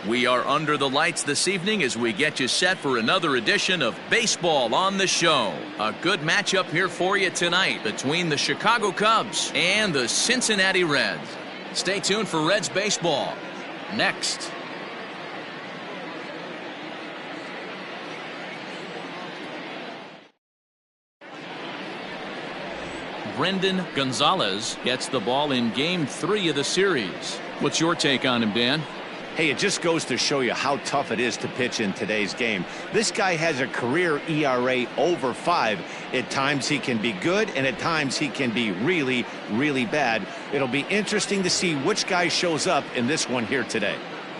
We are under the lights this evening as we get you set for another edition of Baseball on the Show. A good matchup here for you tonight between the Chicago Cubs and the Cincinnati Reds. Stay tuned for Reds baseball next. Brendan Gonzalez gets the ball in Game 3 of the series. What's your take on him, Dan? Hey, it just goes to show you how tough it is to pitch in today's game. This guy has a career ERA over 5. At times he can be good, and at times he can be really, really bad. It'll be interesting to see which guy shows up in this one here today.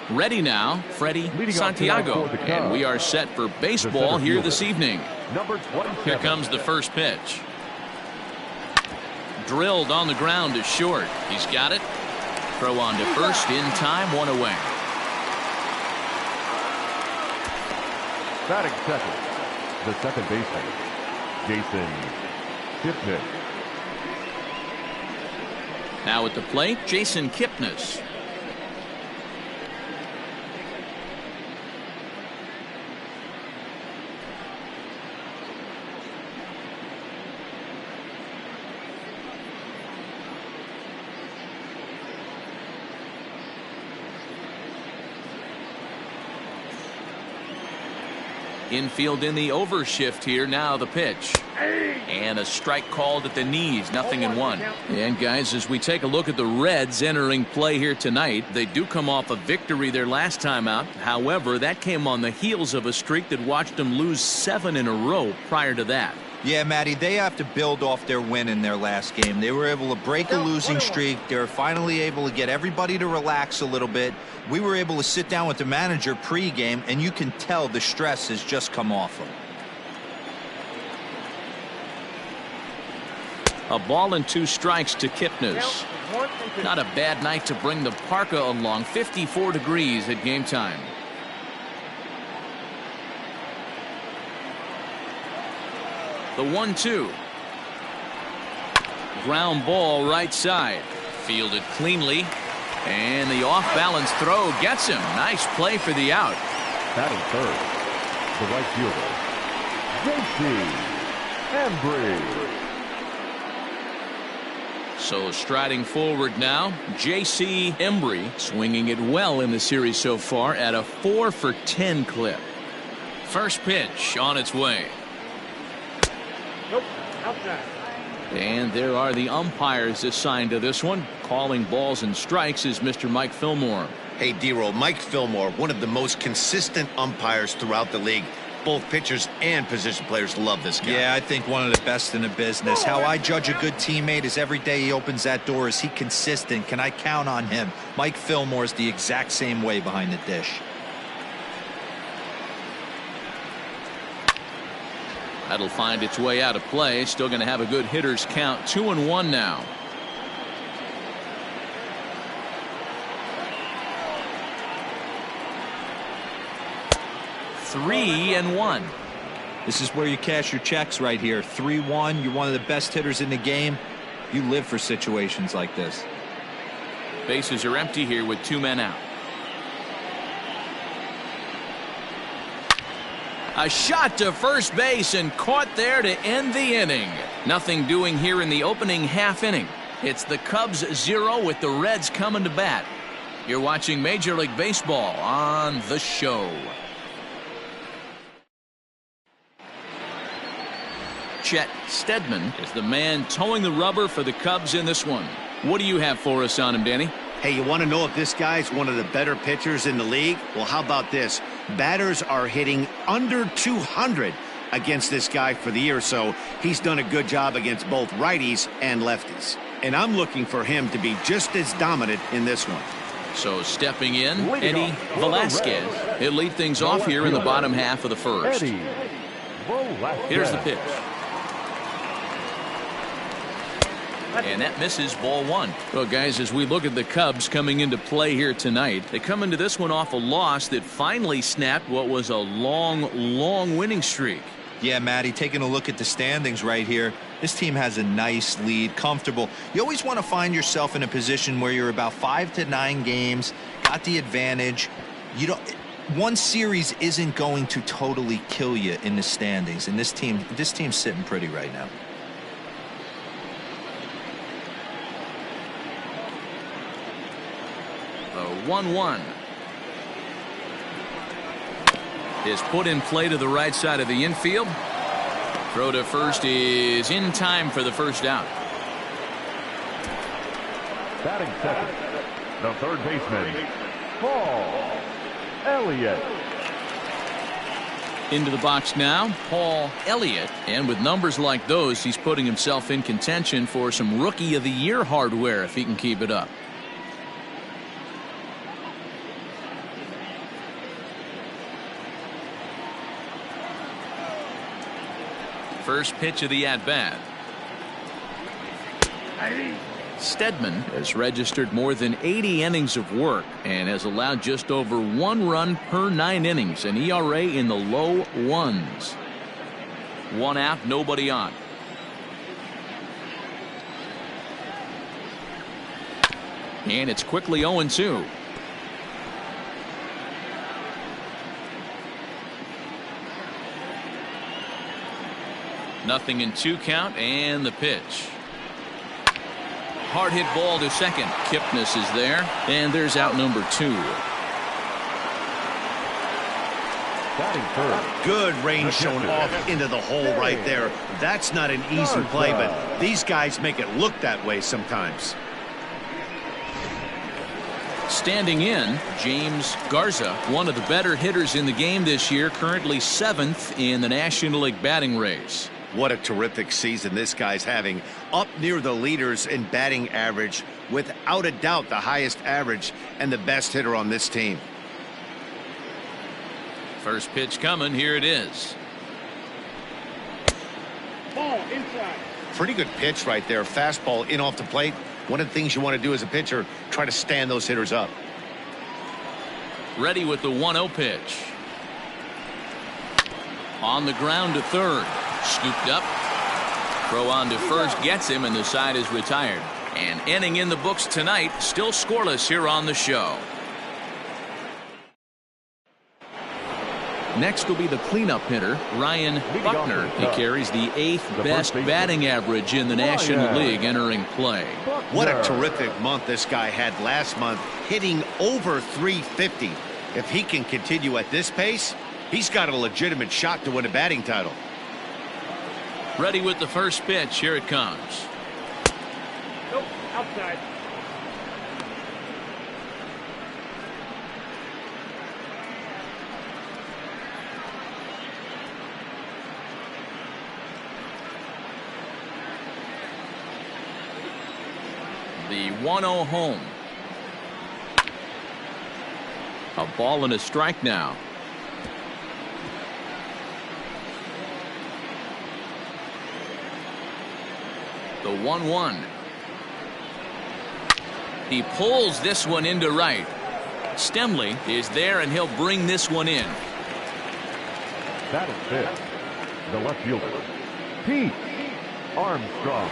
Ready now, Freddie Santiago. And we are set for baseball here this evening. Here comes the first pitch. Drilled on the ground to short. He's got it. Throw on to first in time, 1 away. Batting second, the second baseman, Jason Kipnis. Now at the plate, Jason Kipnis. Infield in the overshift here. Now the pitch. And a strike called at the knees. 0-1. And guys, as we take a look at the Reds entering play here tonight, they do come off a victory their last time out. However, that came on the heels of a streak that watched them lose 7 in a row prior to that. Yeah, Matty, they have to build off their win in their last game. They were able to break a losing streak. They were finally able to get everybody to relax a little bit. We were able to sit down with the manager pre-game, and you can tell the stress has just come off them. A ball and 2 strikes to Kipnis. Not a bad night to bring the parka along. 54 degrees at game time. The 1-2. Ground ball right side. Fielded cleanly. And the off-balance throw gets him. Nice play for the out. Batting third, the right fielder, J.C. Embry. So striding forward now, J.C. Embry, swinging it well in the series so far at a 4-for-10 clip. First pitch on its way. Nope, outside. And there are the umpires assigned to this one. Calling balls and strikes is Mr. Mike Fillmore. Hey, D-Roll, Mike Fillmore, one of the most consistent umpires throughout the league. Both pitchers and position players love this guy. Yeah, I think one of the best in the business. How I judge a good teammate is every day he opens that door. Is he consistent? Can I count on him? Mike Fillmore is the exact same way behind the dish. That'll find its way out of play. Still going to have a good hitter's count. 2-1 now. Three and 1. This is where you cash your checks right here. 3-1. You're one of the best hitters in the game. You live for situations like this. Bases are empty here with 2 men out. A shot to first base and caught there to end the inning. Nothing doing here in the opening half inning. It's the Cubs 0 with the Reds coming to bat. You're watching Major League Baseball on the Show. Chet Steadman is the man towing the rubber for the Cubs in this one. What do you have for us on him, Danny? Hey, you want to know if this guy's one of the better pitchers in the league? Well, how about this? Batters are hitting under 200 against this guy for the year, so he's done a good job against both righties and lefties. And I'm looking for him to be just as dominant in this one. So stepping in, Eddie Velasquez. He'll lead things off here in the bottom half of the first. Here's the pitch. And that misses, ball 1. Well, guys, as we look at the Cubs coming into play here tonight, they come into this one off a loss that finally snapped what was a long winning streak. Yeah, Matty, taking a look at the standings right here, this team has a nice lead, comfortable. You always want to find yourself in a position where you're about 5 to 9 games, got the advantage. You don't. One series isn't going to totally kill you in the standings, and this team's sitting pretty right now. The 1-1 is put in play to the right side of the infield. Throw to first is in time for the first out. Batting second, the third baseman, Paul Elliott. Into the box now, Paul Elliott. And with numbers like those, he's putting himself in contention for some Rookie of the Year hardware if he can keep it up. First pitch of the at-bat. Stedman has registered more than 80 innings of work and has allowed just over 1 run per 9 innings, an ERA in the low 1s. 1 out, nobody on. And it's quickly 0-2. Nothing in 2 count, and the pitch. Hard hit ball to second. Kipnis is there, and there's out number 2. Batting third. Good range shown off into the hole right there. That's not an easy play, but these guys make it look that way sometimes. Standing in, James Garza, one of the better hitters in the game this year, currently 7th in the National League batting race. What a terrific season this guy's having. Up near the leaders in batting average, without a doubt the highest average and the best hitter on this team. First pitch coming, here it is. Ball inside. Pretty good pitch right there. Fastball in off the plate. One of the things you want to do as a pitcher, try to stand those hitters up. Ready with the 1-0 pitch. On the ground to third. Scooped up. Throw on to first gets him, and the side is retired. An inning in the books tonight, still scoreless here on the show. Next will be the cleanup hitter, Ryan Buckner. He carries the 8th best batting average in the National League entering play. What a terrific month this guy had last month, hitting over 350. If he can continue at this pace, he's got a legitimate shot to win a batting title. Ready with the first pitch. Here it comes. Nope, outside. The 1-0 home. A ball and a strike now. The 1-1. He pulls this one into right. Stemley is there, and he'll bring this one in. That is fifth. The left fielder, Pete Armstrong.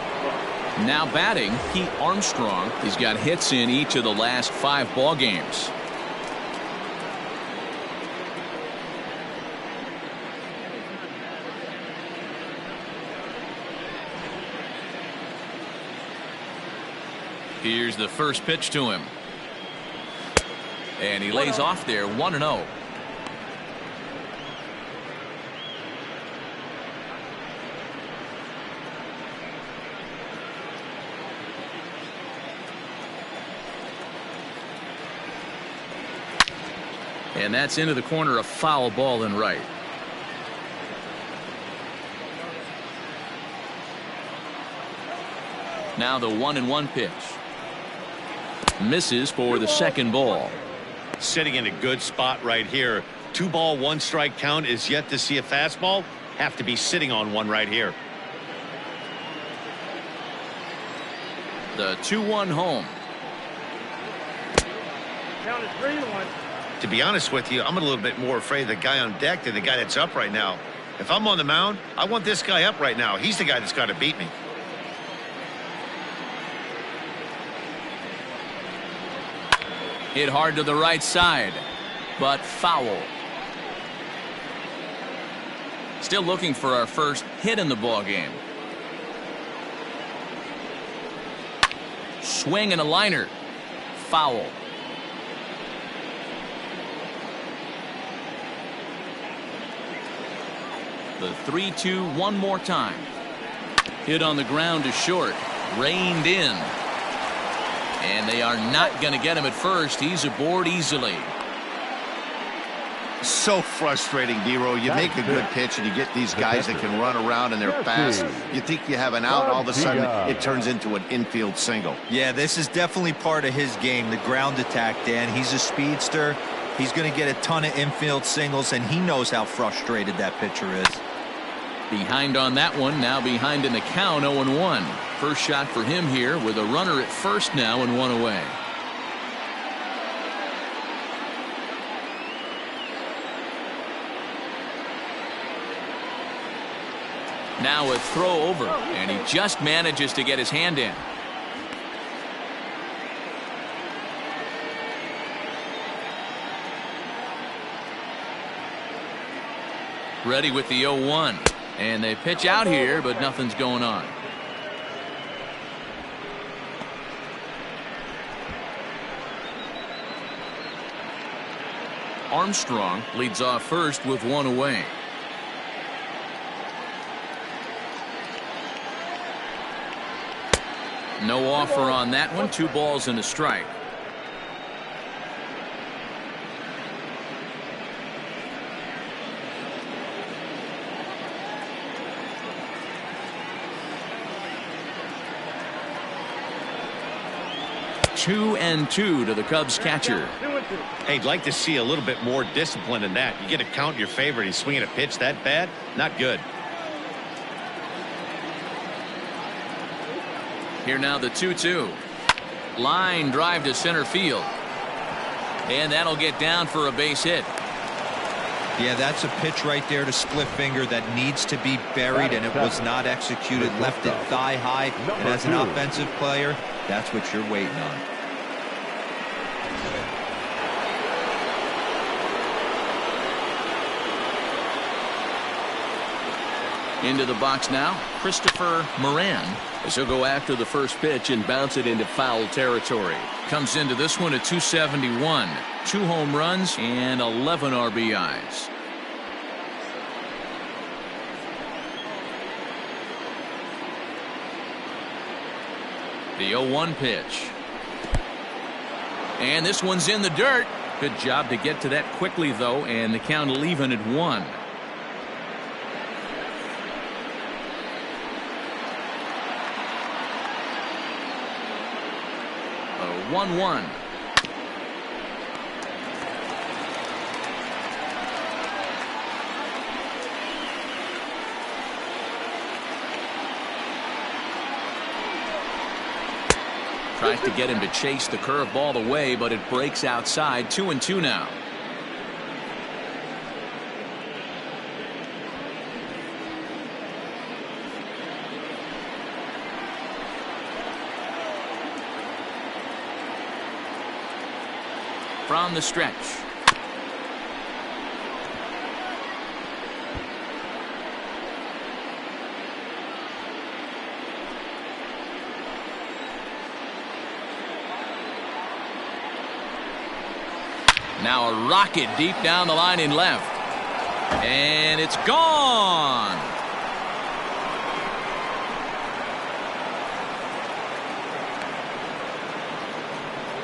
Now batting, Pete Armstrong. He's got hits in each of the last 5 ball games. Here's the first pitch to him. And he lays off there, 1-0. And that's into the corner, a foul ball and right. Now the 1-1 pitch. Misses for the second ball. Sitting in a good spot right here. 2 ball, 1 strike count is yet to see a fastball. Have to be sitting on one right here. The 2-1 home. Count is 3-1. To be honest with you, I'm a little bit more afraid of the guy on deck than the guy that's up right now. If I'm on the mound, I want this guy up right now. He's the guy that's got to beat me. Hit hard to the right side. but foul. Still looking for our first hit in the ball game. Swing and a liner. Foul. The 3-2 one more time. Hit on the ground to short. Reined in. And they are not going to get him at first. He's aboard easily. So frustrating, D-Row. You make a good pitch and you get these guys that can run around and they're fast. You think you have an out, all of a sudden it turns into an infield single. Yeah, this is definitely part of his game, the ground attack, Dan. He's a speedster. He's going to get a ton of infield singles, and he knows how frustrated that pitcher is. Behind on that one, now behind in the count, 0-1. First shot for him here with a runner at first now and one away. Now a throw over, and he just manages to get his hand in. Ready with the 0-1. And they pitch out here, but nothing's going on. Armstrong leads off first with one away. No offer on that one. 2 balls and a strike. Two and 2 to the Cubs catcher. Hey, I'd like to see a little bit more discipline in that. You get a count in your favor and he's swinging a pitch that bad. Not good. Here now the 2-2. Line drive to center field. And that'll get down for a base hit. Yeah, that's a pitch right there to split finger that needs to be buried, and it was not executed. Left it thigh high, and as an offensive player, that's what you're waiting on. Into the box now, Christopher Moran, as he'll go after the first pitch and bounce it into foul territory. Comes into this one at 271. 2 home runs and 11 RBIs. The 0-1 pitch. And this one's in the dirt. Good job to get to that quickly, though, and the count will even at 1. A 1-1. Tries to get him to chase the curveball away, but it breaks outside. 2-2 now. From the stretch. Now a rocket deep down the line in left. And it's gone.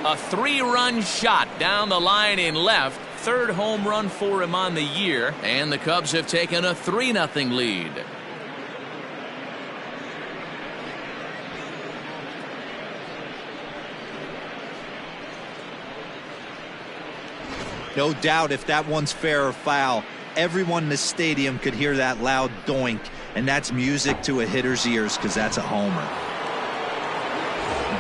A 3-run shot down the line in left. 3rd home run for him on the year. And the Cubs have taken a 3-0 lead. No doubt if that one's fair or foul, everyone in the stadium could hear that loud doink, and that's music to a hitter's ears because that's a homer.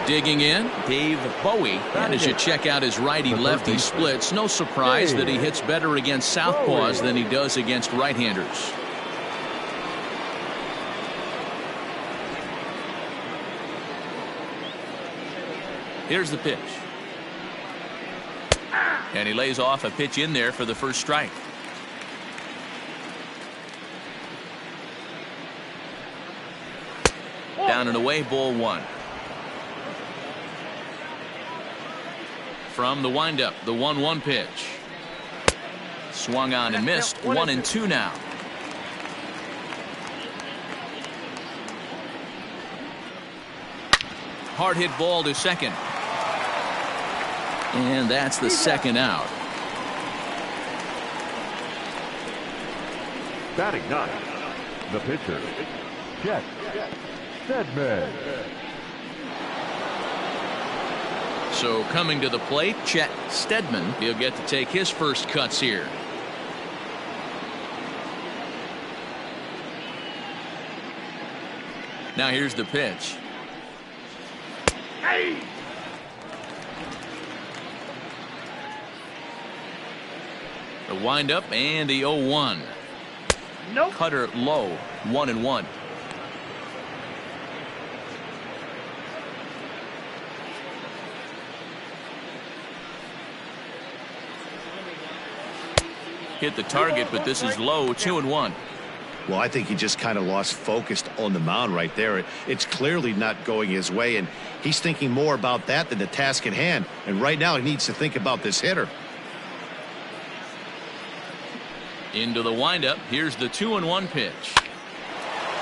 Digging in, Dave Bowie. And as you check out his righty-lefty splits, no surprise that he hits better against southpaws than he does against right-handers. Here's the pitch. And he lays off a pitch in there for the first strike. Down and away, ball 1. From the windup, the 1-1 pitch. Swung on and missed. 1-2 now. Hard hit ball to second. And that's the second out. Batting 9, the pitcher, Chet Steadman. So coming to the plate, Chet Steadman. He'll get to take his first cuts here. Now here's the pitch. Hey! The windup and the 0-1. Nope. Cutter low, 1-1. Hit the target, but this is low, 2-1. Well, I think he just kind of lost focus on the mound right there. It's clearly not going his way, and he's thinking more about that than the task at hand. And right now he needs to think about this hitter. Into the windup. Here's the 2-1 pitch.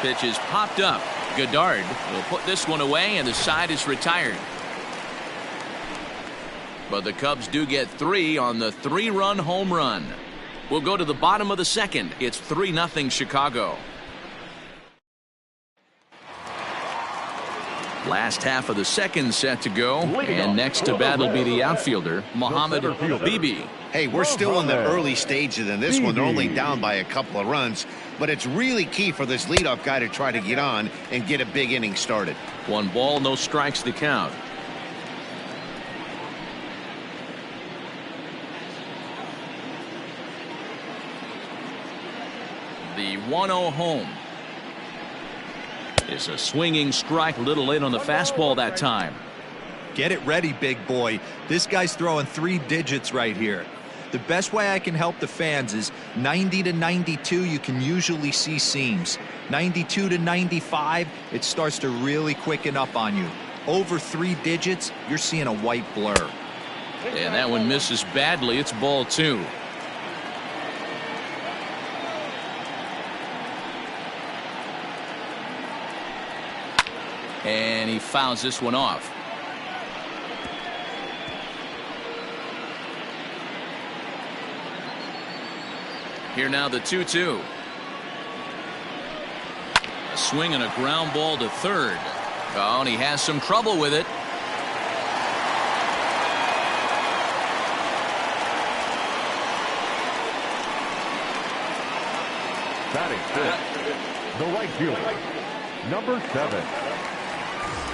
Pitch is popped up. Goddard will put this one away, and the side is retired. But the Cubs do get 3 on the 3-run home run. We'll go to the bottom of the second. It's 3-0 Chicago. Last half of the second set to go, and next to bat will be the outfielder, Mohamed Bibi. Hey, we're still in the early stages in this one. They're only down by a couple of runs, but it's really key for this leadoff guy to try to get on and get a big inning started. 1 ball, no strikes to count. The 1-0 home. It's a swinging strike, a little late on the fastball that time. Get it ready, big boy. This guy's throwing 3 digits right here. The best way I can help the fans is 90 to 92, you can usually see seams. 92 to 95, it starts to really quicken up on you. Over 3 digits, you're seeing a white blur. And that one misses badly. It's ball 2. And he fouls this one off. Here now the 2-2. A swing and a ground ball to third. Oh, and he has some trouble with it. Batting 5th, the right fielder, number 7.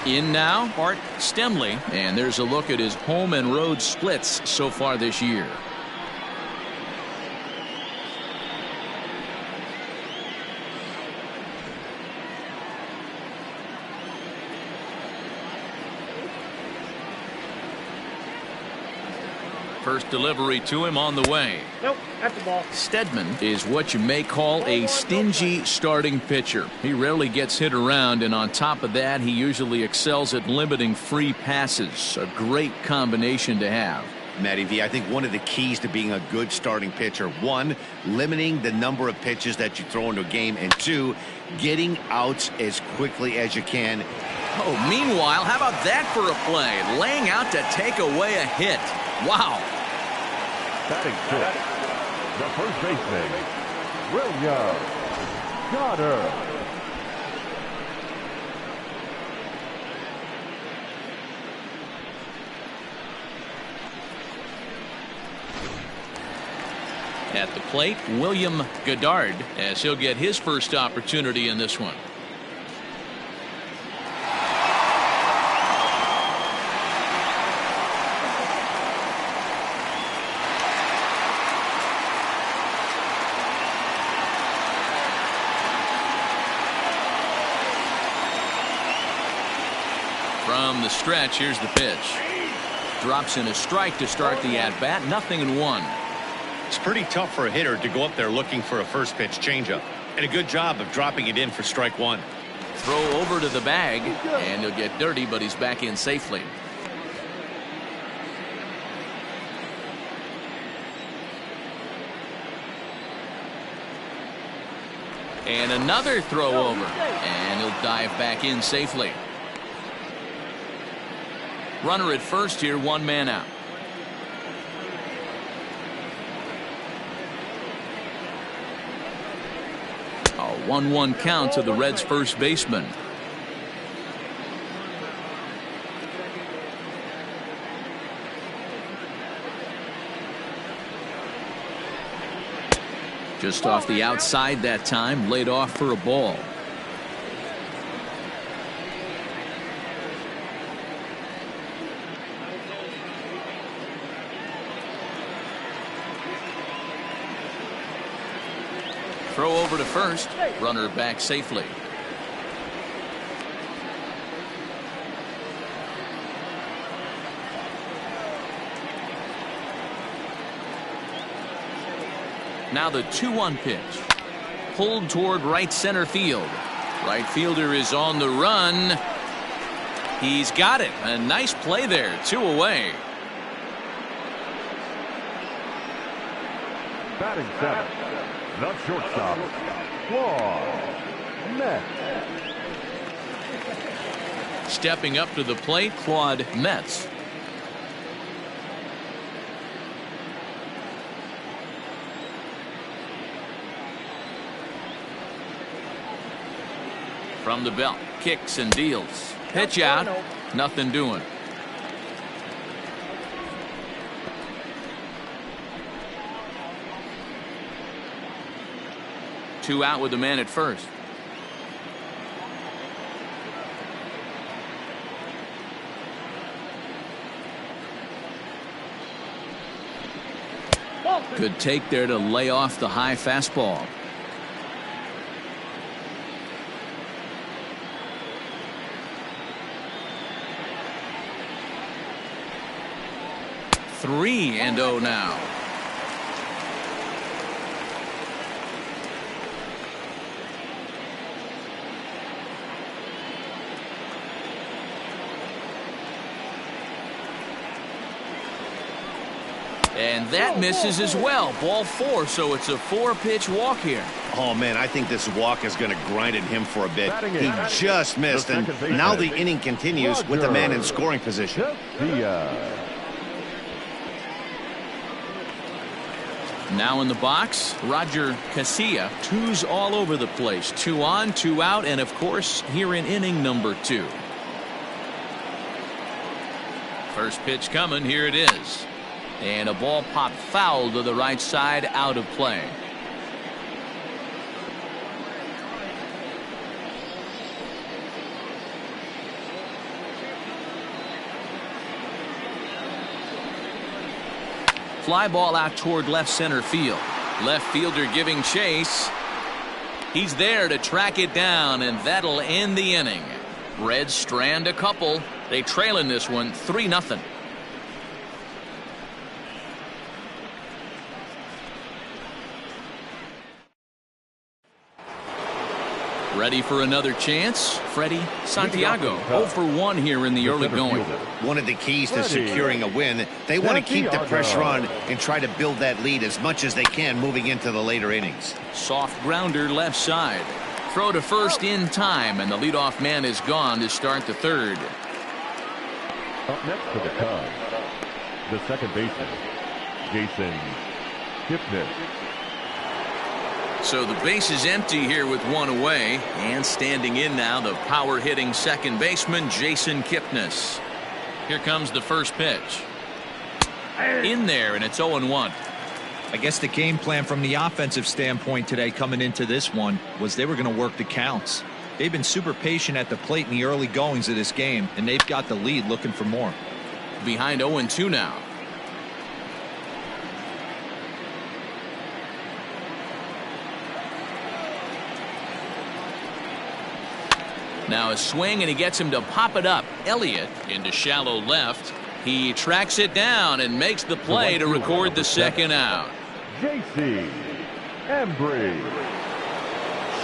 In now, Art Stemley, and there's a look at his home and road splits so far this year. First delivery to him on the way. Nope, that's the ball. Steadman is what you may call a stingy starting pitcher. He rarely gets hit around, and on top of that, he usually excels at limiting free passes. A great combination to have. Matty V, I think one of the keys to being a good starting pitcher, 1, limiting the number of pitches that you throw into a game, and 2, getting outs as quickly as you can. Oh, meanwhile, how about that for a play? Laying out to take away a hit. Wow. Batting 6th, the first baseman, William Goddard. At the plate, William Goddard, as he'll get his first opportunity in this one. From the stretch, here's the pitch. Drops in a strike to start the at-bat. 0-1. It's pretty tough for a hitter to go up there looking for a first pitch changeup. And a good job of dropping it in for strike one. Throw over to the bag, and he'll get dirty, but he's back in safely. And another throw over, and he'll dive back in safely. Runner at first here, 1 man out. A 1-1 count to the Reds' first baseman. Just off the outside that time, laid off for a ball. Throw over to first. Runner back safely. Now the 2-1 pitch. Pulled toward right center field. Right fielder is on the run. He's got it. A nice play there. 2 away. Batting 7th. The shortstop, Claude Metz. Stepping up to the plate, Claude Metz. From the belt, kicks and deals. Pitch out, nothing doing. Two out with the man at first. Good take there to lay off the high fastball. Three and 0 now. And that misses as well. Ball 4, so it's a 4-pitch walk here. Oh, man, I think this walk is going to grind at him for a bit. He just missed, and now the inning continues with the man in scoring position. Now in the box, Roger Casilla. 2's all over the place. 2 on, 2 out, and of course, here in inning number 2. First pitch coming. Here it is. And a ball popped foul to the right side, out of play. Fly ball out toward left center field. Left fielder giving chase. He's there to track it down, and that'll end the inning. Reds strand a couple. They trail in this one 3-0. Ready for another chance? Freddie Santiago 0 for 1 here in the early going. One of the keys to securing a win, they want to keep the pressure on and try to build that lead as much as they can moving into the later innings. Soft grounder left side. Throw to first in time, and the leadoff man is gone to start the third. Up next for the Cubs, the second baseman, Jason Kipnis. So the base is empty here with 1 away, and standing in now the power hitting second baseman Jason Kipnis. Here comes the first pitch. In there, and it's 0-1. I guess the game plan from the offensive standpoint today coming into this one was they were going to work the counts. They've been super patient at the plate in the early goings of this game, and they've got the lead looking for more. Behind 0-2 now. Now a swing, and he gets him to pop it up. Elliott into shallow left. He tracks it down and makes the play to record the second out. J.C. Embry.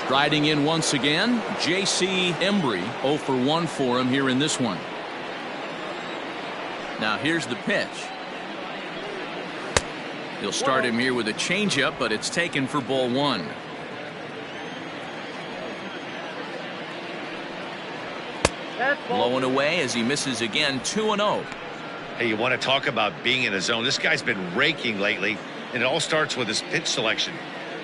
Striding in once again, J.C. Embry. 0 for 1 for him here in this one. Now here's the pitch. He'll start him here with a changeup, but it's taken for ball 1. Blowing away as he misses again. 2-0. Hey, you want to talk about being in a zone? This guy's been raking lately, and it all starts with his pitch selection.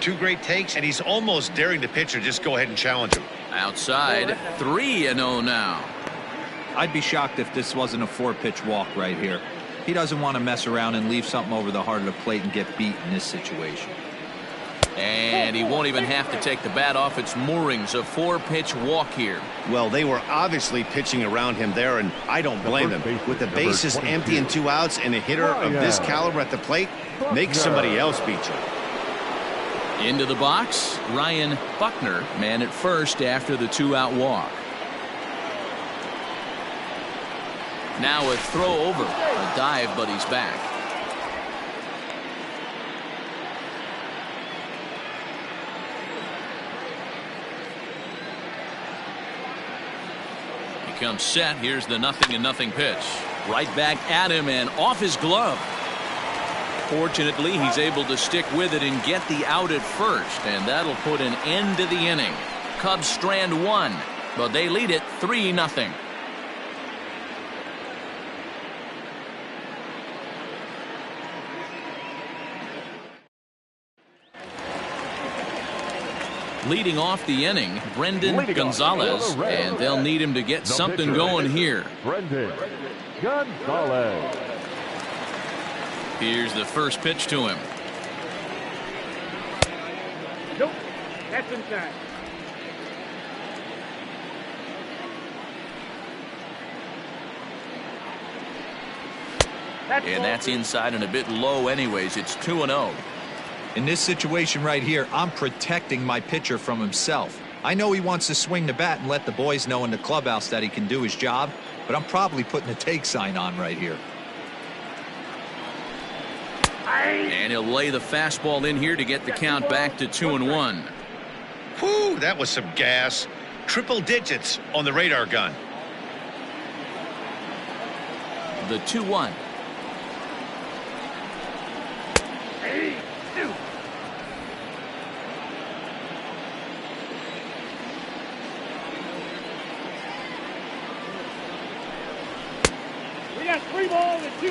2 great takes, and he's almost daring the pitcher just go ahead and challenge him. Outside, 3-0 now. I'd be shocked if this wasn't a 4-pitch walk right here. He doesn't want to mess around and leave something over the heart of the plate and get beat in this situation. And he won't even have to take the bat off its moorings. A 4-pitch walk here. Well, they were obviously pitching around him there, and I don't blame them. With the bases empty and 2 outs, and a hitter of this caliber at the plate, make somebody else beat you. Into the box, Ryan Buckner, man at first after the 2-out walk. Now a throw over, a dive, but he's back. He comes set. Here's the 0-0 pitch. Right back at him and off his glove. Fortunately, he's able to stick with it and get the out at first, and that'll put an end to the inning. Cubs strand 1, but they lead it 3-0. Leading off the inning, Brendan Gonzalez, and they'll need him to get something going here. Brendan Gonzalez. Here's the first pitch to him. Nope, that's inside. And that's inside and a bit low anyways. It's 2-0. In this situation right here, I'm protecting my pitcher from himself. I know he wants to swing the bat and let the boys know in the clubhouse that he can do his job, but I'm probably putting a take sign on right here. And he'll lay the fastball in here to get the count back to 2-1. Whew, that was some gas. Triple digits on the radar gun. The 2-1.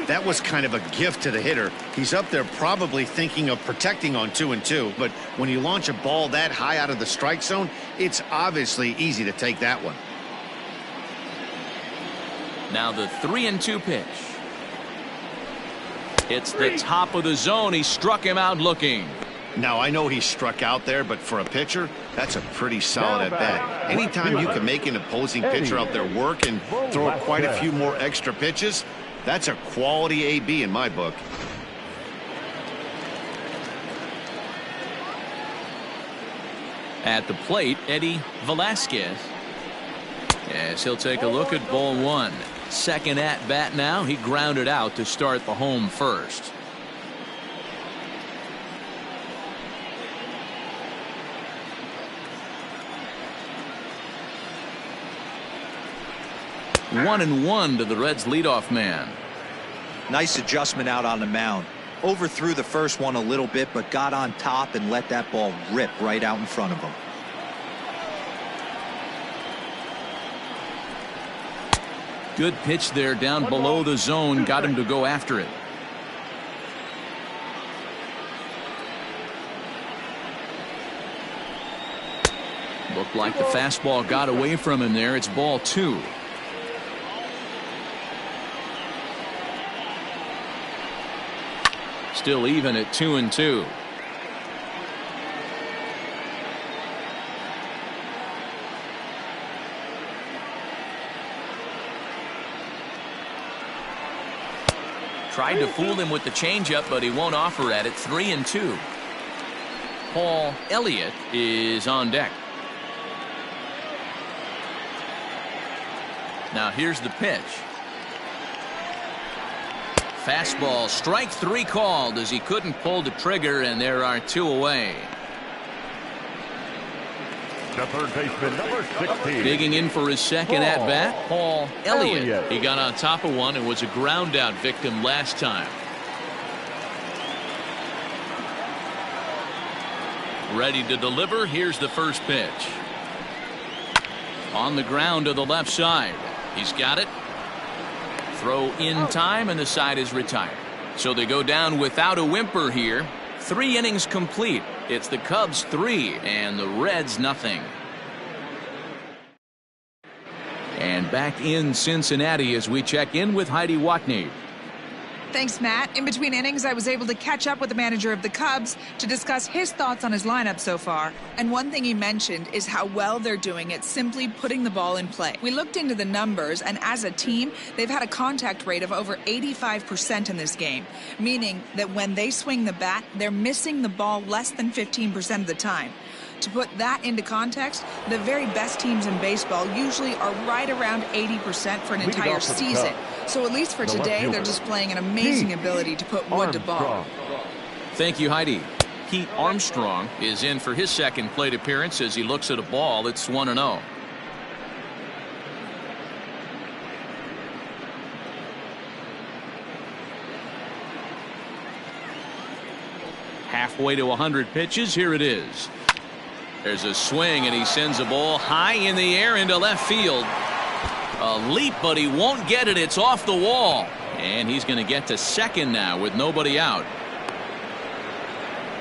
That was kind of a gift to the hitter. He's up there probably thinking of protecting on 2-2, but when you launch a ball that high out of the strike zone, it's obviously easy to take that one. Now the 3-2 pitch. It's the top of the zone. He struck him out looking. Now, I know he struck out there, but for a pitcher, that's a pretty solid at bat. Anytime you can make an opposing pitcher out there work and throw quite a few more extra pitches, that's a quality AB in my book. At the plate, Eddie Velasquez. Yes, he'll take a look at ball 1. Second at bat now. He grounded out to start the home first. 1-1 to the Reds leadoff man. Nice adjustment out on the mound. Overthrew the first one a little bit, but got on top and let that ball rip right out in front of him. Good pitch there down below the zone. Got him to go after it. Looked like the fastball got away from him there. It's ball 2. Still even at 2-2. Tried to fool him with the changeup, but he won't offer at it. 3-2. Paul Elliott is on deck. Now here's the pitch. Fastball, strike 3 called as he couldn't pull the trigger, and there are 2 away. The third baseman, number 16. Digging in for his second at-bat, Paul Elliott. He got on top of one and was a ground-out victim last time. Ready to deliver. Here's the first pitch. On the ground to the left side. He's got it. Throw in time, and the side is retired. So they go down without a whimper here. 3 innings complete. It's the Cubs 3 and the Reds nothing. And back in Cincinnati as we check in with Heidi Watney. Thanks, Matt. In between innings, I was able to catch up with the manager of the Cubs to discuss his thoughts on his lineup so far. And one thing he mentioned is how well they're doing at simply putting the ball in play. We looked into the numbers, and as a team, they've had a contact rate of over 85% in this game, meaning that when they swing the bat, they're missing the ball less than 15% of the time. To put that into context, the very best teams in baseball usually are right around 80% for an entire season. So at least for today, they're displaying an amazing ability to put wood to ball. Thank you, Heidi. Pete Armstrong is in for his second plate appearance as he looks at a ball. It's 1-0. Halfway to 100 pitches. Here it is. There's a swing, and he sends a ball high in the air into left field. A leap, but he won't get it. It's off the wall. And he's going to get to second now with nobody out.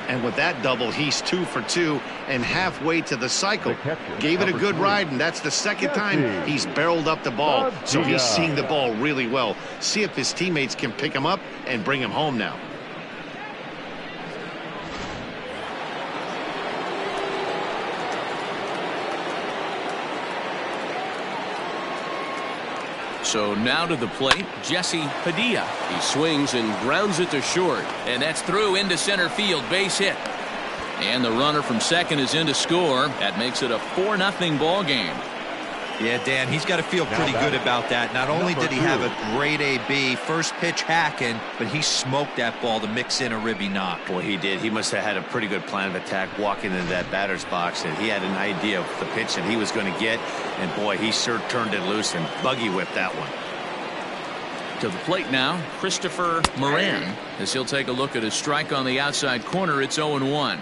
And with that double, he's 2 for 2 and halfway to the cycle. Gave it a good ride, and that's the second time he's barreled up the ball. So he's seeing the ball really well. See if his teammates can pick him up and bring him home now. So now to the plate, Jesse Padilla. He swings and grounds it to short. And that's through into center field, base hit. And the runner from second is in to score. That makes it a 4-0 ball game. Yeah, Dan, he's got to feel pretty good about that. Not only did he have a great AB, first pitch hacking, but he smoked that ball to mix in a ribby knock. Boy, he did. He must have had a pretty good plan of attack walking into that batter's box, and he had an idea of the pitch that he was going to get, and boy, he sure turned it loose and buggy whipped that one. To the plate now, Christopher Moran, as he'll take a look at a strike on the outside corner. It's 0-1.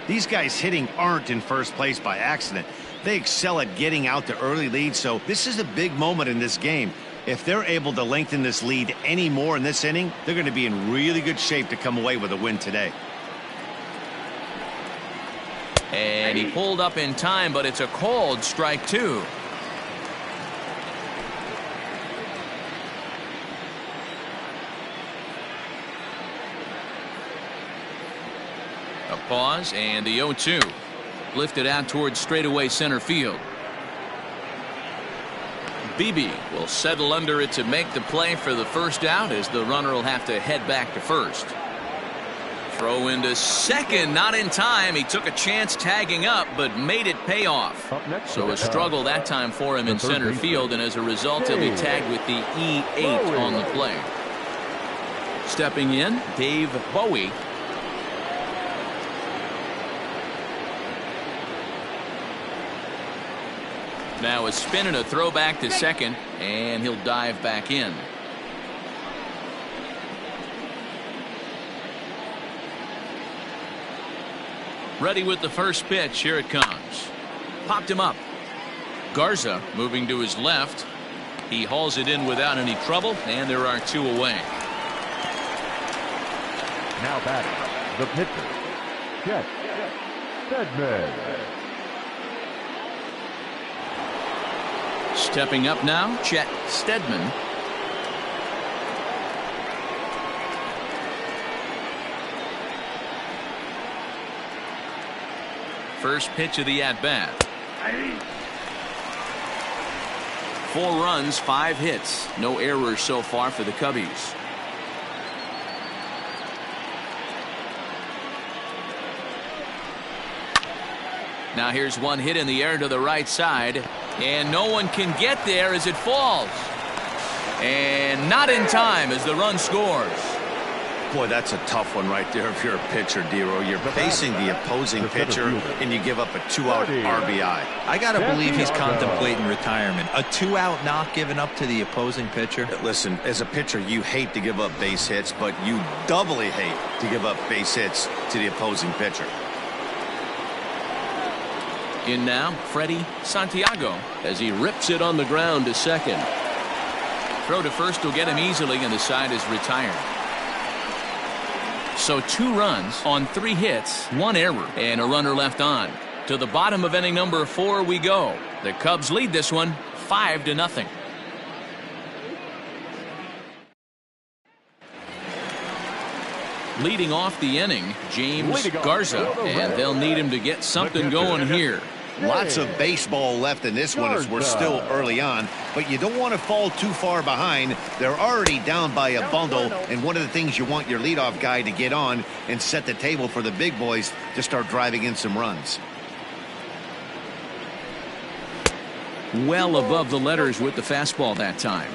These guys hitting aren't in first place by accident. They excel at getting out to early leads, so this is a big moment in this game. If they're able to lengthen this lead any more in this inning, they're going to be in really good shape to come away with a win today. And he pulled up in time, but it's a called strike 2. A pause and the 0-2. Lifted out towards straightaway center field. Beebe will settle under it to make the play for the first out, as the runner will have to head back to first. Throw into second, not in time. He took a chance tagging up, but made it pay off. So a struggle that time for him in center field, and as a result, he'll be tagged with the E8 on the play. Stepping in, Dave Bowie. Now a spin and a throw back to second, and he'll dive back in. Ready with the first pitch. Here it comes. Popped him up. Garza moving to his left. He hauls it in without any trouble, and there are 2 away. Now batting, the pitcher, Chet Steadman. Stepping up now, Chet Steadman. First pitch of the at-bat. 4 runs, 5 hits. No errors so far for the Cubbies. Now here's one hit in the air to the right side. And no one can get there as it falls. And And not in time as the run scores. Boy, that's a tough one right there if you're a pitcher, Dero. You're facing the opposing pitcher, and you give up a 2-out RBI. I got to believe he's contemplating retirement. A 2-out knock given up to the opposing pitcher. Listen, as a pitcher, you hate to give up base hits, but you doubly hate to give up base hits to the opposing pitcher. In now, Freddie Santiago as he rips it on the ground to second. Throw to first will get him easily, and the side is retired. So 2 runs on 3 hits, 1 error, and a runner left on. To the bottom of inning number 4 we go. The Cubs lead this one 5-0. Leading off the inning, James Garza, and they'll need him to get something going here. Lots of baseball left in this one as we're still early on, but you don't want to fall too far behind. They're already down by a bundle, and one of the things you want your leadoff guy to get on and set the table for the big boys to start driving in some runs. Well above the letters with the fastball that time.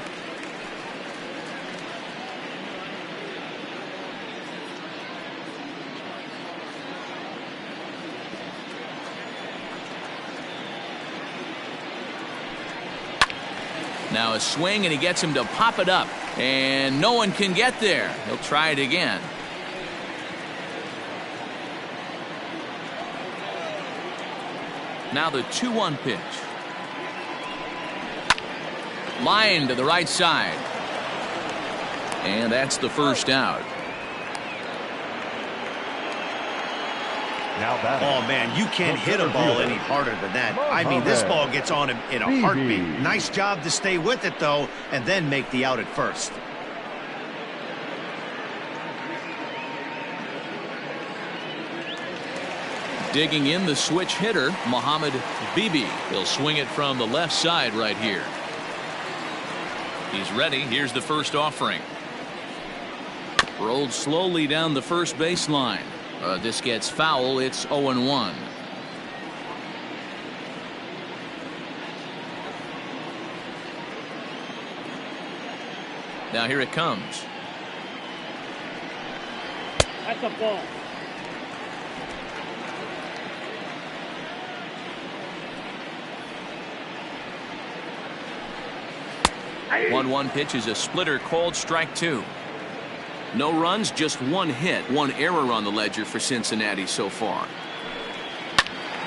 Now a swing, and he gets him to pop it up, and no one can get there. He'll try it again. Now the 2-1 pitch. Line to the right side. And that's the first out. Oh, man, you can't hit a ball any harder than that. I mean, this ball gets on him in a heartbeat. Nice job to stay with it, though, and then make the out at first. Digging in the switch hitter, Mohamed Bibi. He'll swing it from the left side right here. He's ready. Here's the first offering. Rolled slowly down the first baseline. This gets foul. It's 0-1. Now here it comes. That's a ball. Hey. 1-1 pitch is a splitter called strike 2. No runs, just 1 hit, 1 error on the ledger for Cincinnati so far.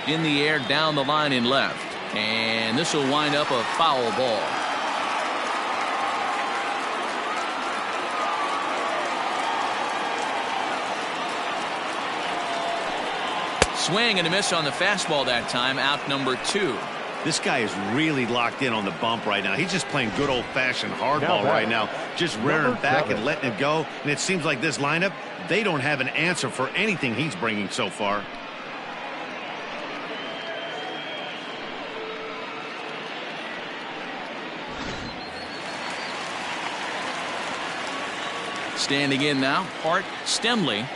In the air, down the line in left. And this will wind up a foul ball. Swing and a miss on the fastball that time, out number 2. This guy is really locked in on the bump right now. He's just playing good old-fashioned hardball right now, just rearing back and letting it go. And it seems like this lineup, they don't have an answer for anything he's bringing so far. Standing in now, Art Stemley.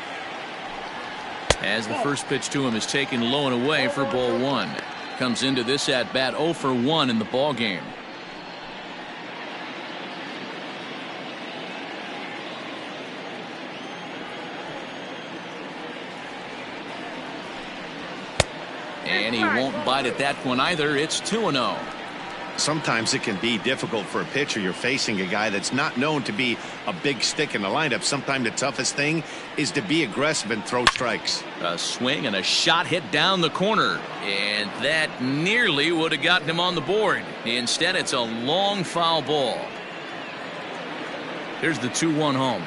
As the first pitch to him is taken low and away for ball 1. Comes into this at bat 0 for 1 in the ball game. And he won't bite at that one either. It's 2-0. Sometimes it can be difficult for a pitcher. You're facing a guy that's not known to be a big stick in the lineup. Sometimes the toughest thing is to be aggressive and throw strikes. A swing and a shot hit down the corner, and that nearly would have gotten him on the board. Instead, it's a long foul ball. Here's the 2-1 home.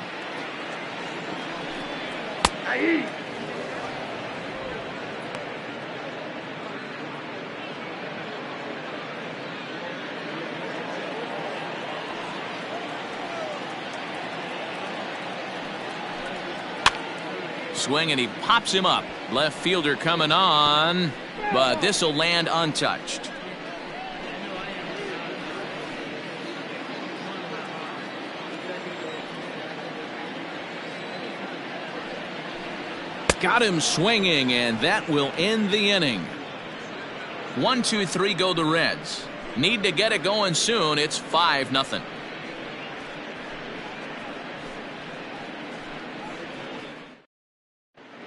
Aye. Swing, and he pops him up. Left fielder coming on, but this will land untouched. Got him swinging, and that will end the inning. 1, 2, 3 go the Reds. Need to get it going soon. It's 5-0.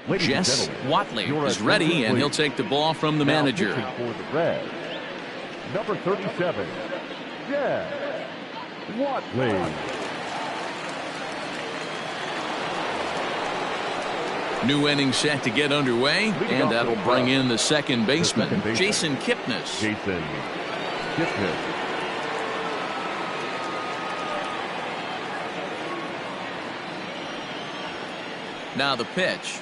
Ladies and Jess gentlemen, Watley your is ready, attention, and he'll please. take the ball from the Now manager. pitching for the Reds, number 37, Jess Watley. New inning set to get underway, and that'll bring in the second baseman, Jason Kipnis. Jason Kipnis. Now the pitch.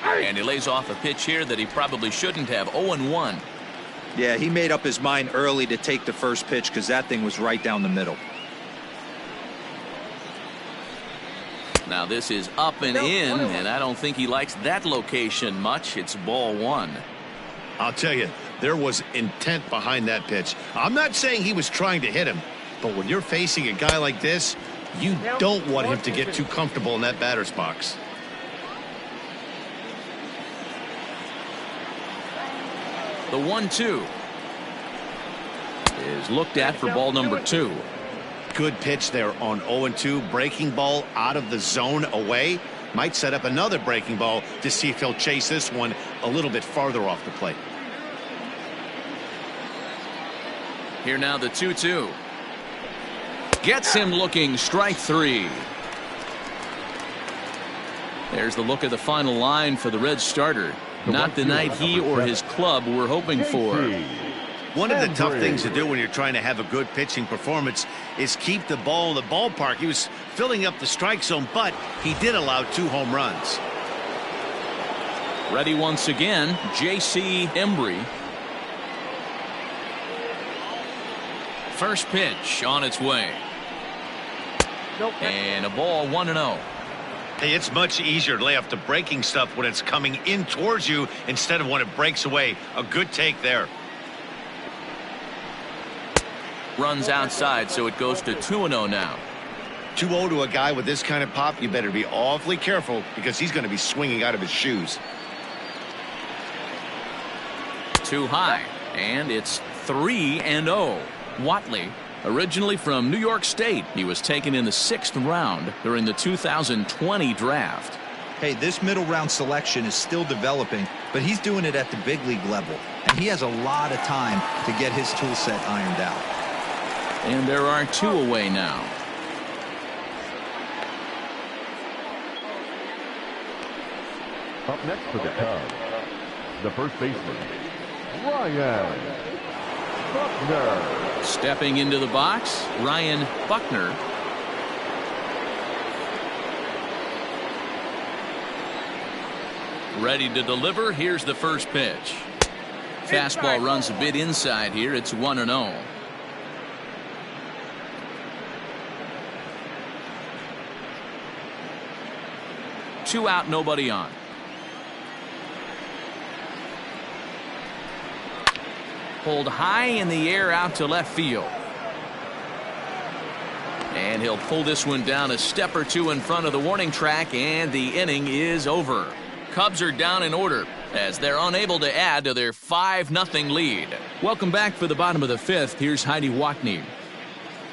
And he lays off a pitch here that he probably shouldn't have. 0-1. Yeah, he made up his mind early to take the first pitch because that thing was right down the middle. Now this is up and in, and I don't think he likes that location much. It's ball one. I'll tell you, there was intent behind that pitch. I'm not saying he was trying to hit him, but when you're facing a guy like this, you don't want him to get too comfortable in that batter's box. The 1-2 is looked at for ball number 2. Good pitch there on 0-2. Breaking ball out of the zone away. Might set up another breaking ball to see if he'll chase this one a little bit farther off the plate. Here now the 2-2. Gets him looking. Strike 3. There's the look of the final line for the Reds starter. Not the night he or his club were hoping for. One of the tough things to do when you're trying to have a good pitching performance is keep the ball in the ballpark. He was filling up the strike zone, but he did allow 2 home runs. Ready once again, J.C. Embry. First pitch on its way. And a ball 1-0. Hey, it's much easier to lay off the breaking stuff when it's coming in towards you instead of when it breaks away. A good take there. Runs outside, so it goes to 2-0 now. 2-0 to a guy with this kind of pop, you better be awfully careful because he's going to be swinging out of his shoes. Too high, and it's 3-0. Watley, originally from New York State, he was taken in the 6th round during the 2020 draft. Hey, this middle round selection is still developing, but he's doing it at the big league level, and he has a lot of time to get his tool set ironed out. And there are 2 away now. Up next for the Cubs, the first baseman, Ryan Buckner. Stepping into the box, Ryan Buckner. Ready to deliver. Here's the first pitch. Fastball runs a bit inside here. It's 1-0. Two out, nobody on. Pulled high in the air out to left field. And he'll pull this one down a step or 2 in front of the warning track, and the inning is over. Cubs are down in order as they're unable to add to their 5-0 lead. Welcome back for the bottom of the 5th. Here's Heidi Watley.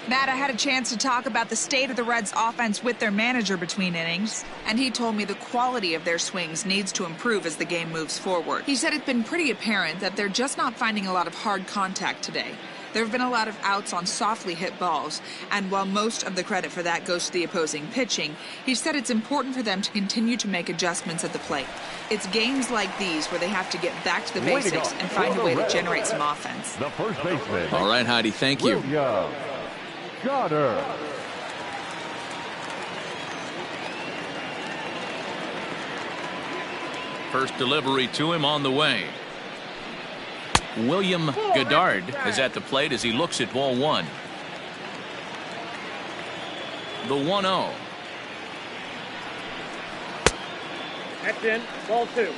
Matt, I had a chance to talk about the state of the Reds offense with their manager between innings, and he told me the quality of their swings needs to improve as the game moves forward. He said it's been pretty apparent that they're just not finding a lot of hard contact today. There have been a lot of outs on softly hit balls, and while most of the credit for that goes to the opposing pitching, he said it's important for them to continue to make adjustments at the plate. It's games like these where they have to get back to the basics and find a way to generate some offense. The first baseman. All right, Heidi, thank you. William Goddard. First delivery to him on the way. William Goddard is at the plate as he looks at ball 1. The 1-0. That's in. Ball 2.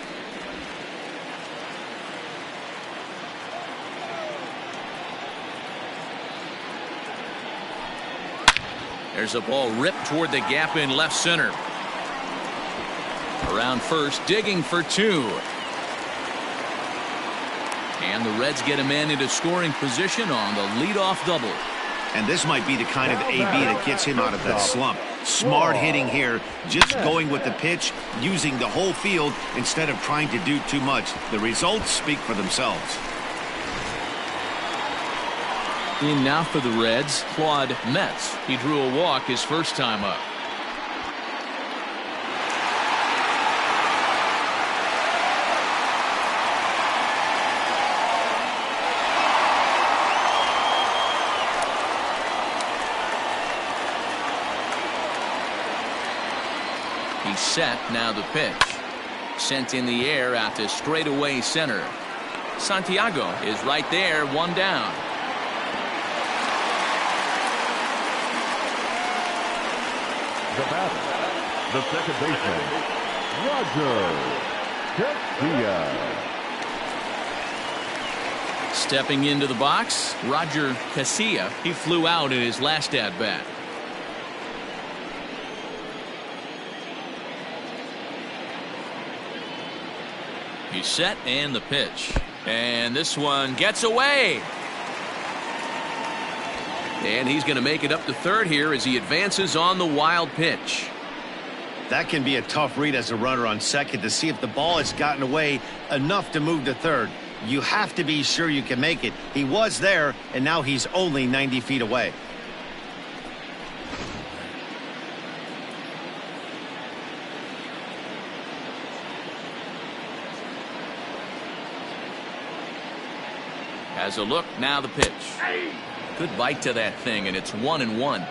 There's a ball ripped toward the gap in left center. Around first, digging for 2. And the Reds get a man into scoring position on the leadoff double. And this might be the kind of AB that gets him out of that slump. Smart hitting here, just going with the pitch, using the whole field instead of trying to do too much. The results speak for themselves. In now for the Reds, Claude Metz. He drew a walk his first time up. He's set, now the pitch. Sent in the air out to straightaway center. Santiago is right there, one down. The batter, the second baseman, Roger Garcia. Stepping into the box, Roger Garcia. He flew out in his last at-bat. He's set and the pitch. And this one gets away. And he's going to make it up to third here as he advances on the wild pitch. That can be a tough read as a runner on second to see if the ball has gotten away enough to move to third. You have to be sure you can make it. He was there, and now he's only 90 feet away. Has a look, now the pitch. Good bite to that thing, and it's 1-1.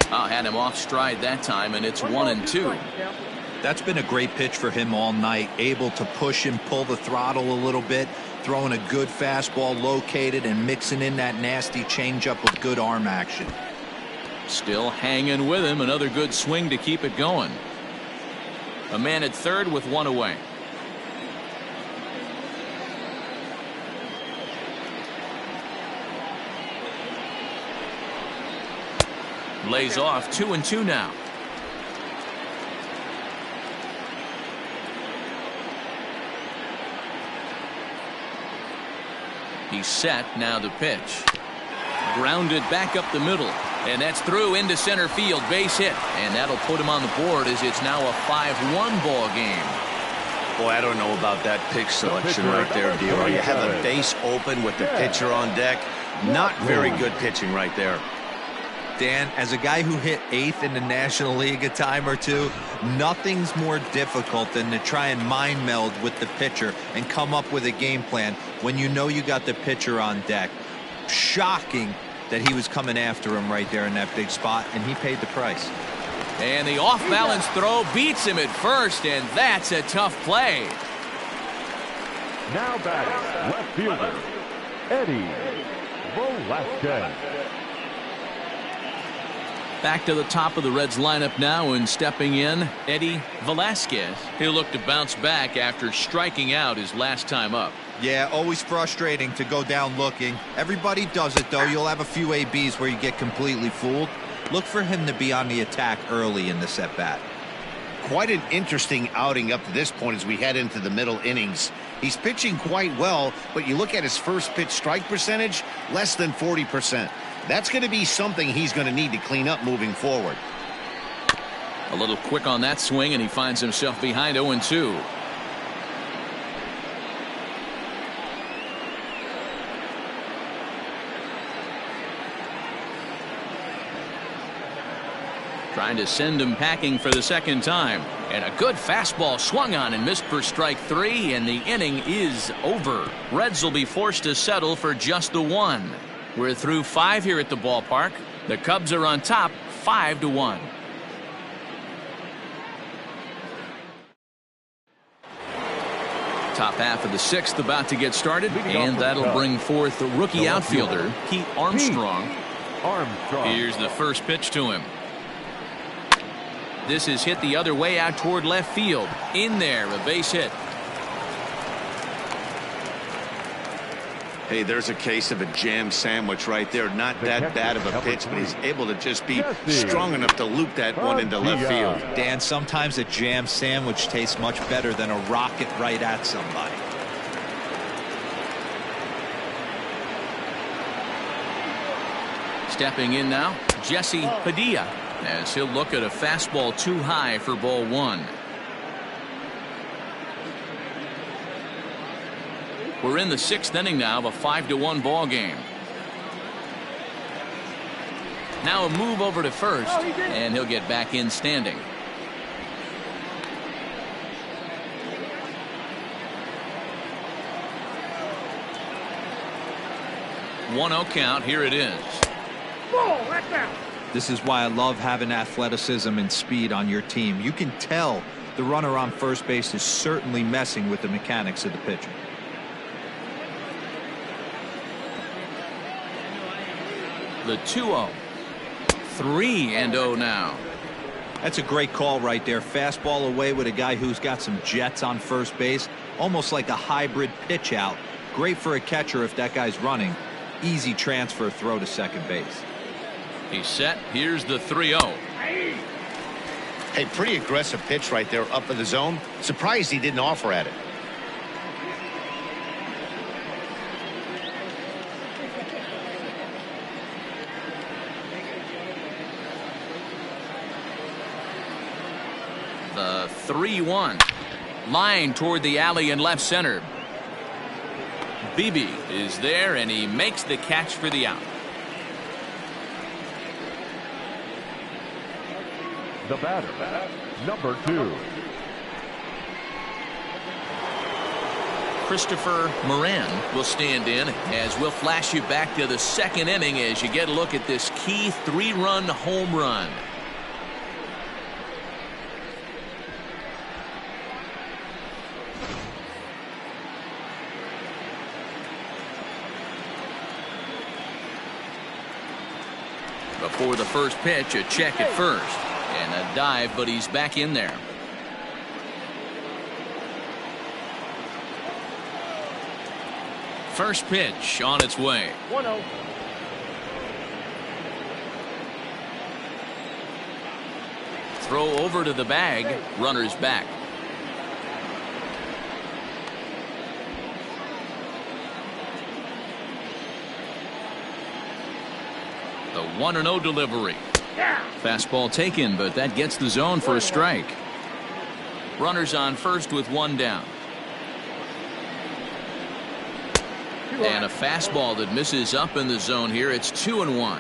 Had him off stride that time, and it's 1-2. That's been a great pitch for him all night. Able to push and pull the throttle a little bit, throwing a good fastball located and mixing in that nasty changeup with good arm action. Still hanging with him. Another good swing to keep it going. A man at third with one away. Lays off 2-2 now. He's set, now the pitch. Grounded back up the middle. And that's through into center field, base hit, and that'll put him on the board as it's now a 5-1 ball game. Boy, I don't know about that pitch selection right there, Dio. You have a base open with the pitcher on deck. Not very good pitching right there. Dan, as a guy who hit 8th in the National League a time or two, nothing's more difficult than to try and mind meld with the pitcher and come up with a game plan when you know you got the pitcher on deck. Shocking that he was coming after him right there in that big spot, and he paid the price. And the off-balance throw beats him at first, and that's a tough play. Now batting, left fielder, Eddie Velasquez. Back to the top of the Reds lineup now, and stepping in, Eddie Velasquez. He'll look to bounce back after striking out his last time up. Yeah, always frustrating to go down looking. Everybody does it, though. You'll have a few ABs where you get completely fooled. Look for him to be on the attack early in this at-bat. Quite an interesting outing up to this point as we head into the middle innings. He's pitching quite well, but you look at his first pitch strike percentage, less than 40%. That's going to be something he's going to need to clean up moving forward. A little quick on that swing, and he finds himself behind 0-2. Trying to send him packing for the second time. And a good fastball swung on and missed for strike 3, and the inning is over. Reds will be forced to settle for just the one. We're through 5 here at the ballpark. The Cubs are on top 5-1. Top half of the 6th about to get started, and that'll bring forth the rookie outfielder, Pete Armstrong. Here's the first pitch to him. This is hit the other way out toward left field. In there, a base hit. Hey, there's a case of a jam sandwich right there. Not that bad of a pitch, but he's able to just be strong enough to loop that one into left field. Dan, sometimes a jam sandwich tastes much better than a rocket right at somebody. Stepping in now, Jesse Padilla, as he'll look at a fastball too high for ball one. We're in the 6th inning now of a 5-1 ball game. Now a move over to first, and he'll get back in standing. One-0 count. Here it is. This is why I love having athleticism and speed on your team. You can tell the runner on first base is certainly messing with the mechanics of the pitcher. The 2-0. 3-0 now. That's a great call right there. Fastball away with a guy who's got some jets on first base. Almost like a hybrid pitch out. Great for a catcher if that guy's running. Easy transfer throw to second base. He's set. Here's the 3-0. Hey, pretty aggressive pitch right there up in the zone. Surprised he didn't offer at it. The 3-1. Line toward the alley in left center. Beebe is there, and he makes the catch for the out. The batter, number 2. Christopher Moran will stand in, as we'll flash you back to the 2nd inning as you get a look at this key 3-run home run. Before the first pitch, a check at first. And a dive, but he's back in there. First pitch on its way. 1-0. Throw over to the bag. Runner's back. The 1-0 delivery. Fastball taken, but that gets the zone for a strike. Runners on first with one down. And a fastball that misses up in the zone here. It's 2-1.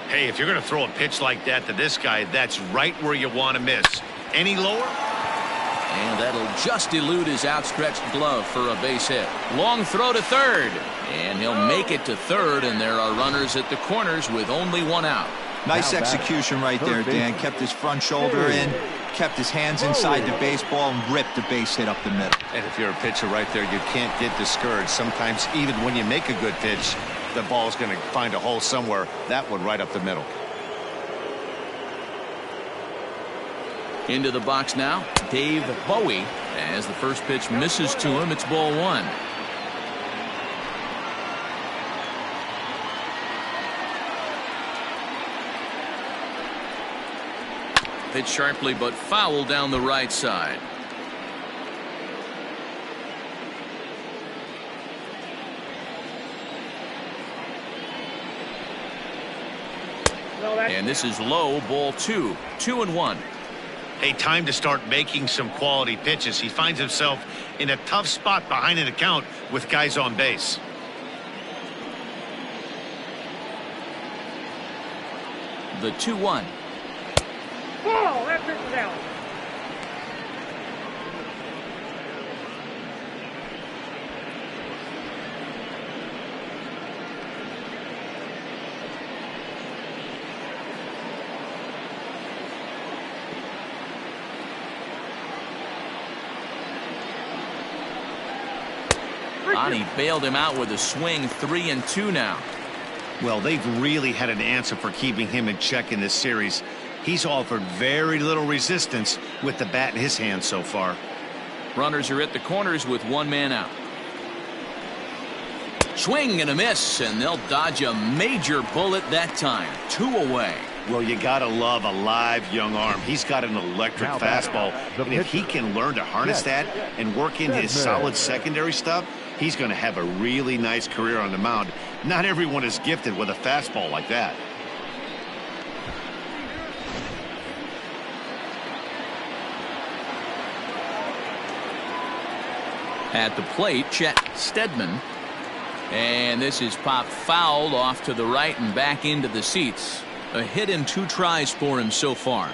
Hey, if you're going to throw a pitch like that to this guy, that's right where you want to miss. Any lower? And that'll just elude his outstretched glove for a base hit. Long throw to third. And he'll make it to third, and there are runners at the corners with only one out. Nice execution right there, Dan. Kept his front shoulder in, kept his hands inside the baseball, and ripped the base hit up the middle. And if you're a pitcher right there, you can't get discouraged. Sometimes even when you make a good pitch, the ball's going to find a hole somewhere. That one right up the middle. Into the box now, Dave Bowie. As the first pitch misses to him, it's ball one. Hit sharply but foul down the right side. And this is low, ball 2. 2-1. Hey, time to start making some quality pitches. He finds himself in a tough spot behind an account with guys on base. The 2-1. Ball, that pitch is out. He bailed him out with a swing. 3-2 now. Well, they've really had an answer for keeping him in check in this series. He's offered very little resistance with the bat in his hand so far. Runners are at the corners with one man out. Swing and a miss, and they'll dodge a major bullet that time. 2 away. Well, you got to love a live young arm. He's got an electric fastball, and if he can learn to harness that and work in his solid secondary stuff, he's going to have a really nice career on the mound. Not everyone is gifted with a fastball like that. At the plate, Chet Steadman. And this is popped foul off to the right and back into the seats. A hit in 2 tries for him so far.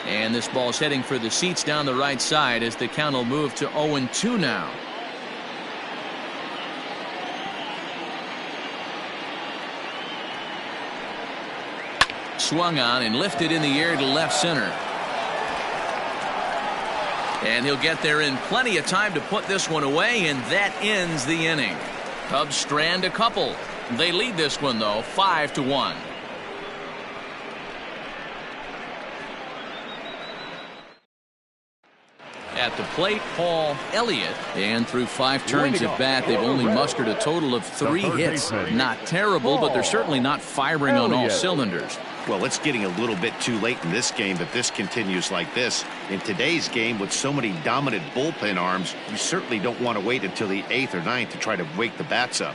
And this ball's heading for the seats down the right side as the count will move to 0-2 now. Swung on and lifted in the air to left center. And he'll get there in plenty of time to put this one away, and that ends the inning. Cubs strand a couple. They lead this one, though, 5-1. At the plate, Paul Elliott. And through 5 turns at bat, they've only mustered a total of 3 hits. Not terrible, but they're certainly not firing on all cylinders. Well, it's getting a little bit too late in this game if this continues like this. In today's game, with so many dominant bullpen arms, you certainly don't want to wait until the 8th or 9th to try to wake the bats up.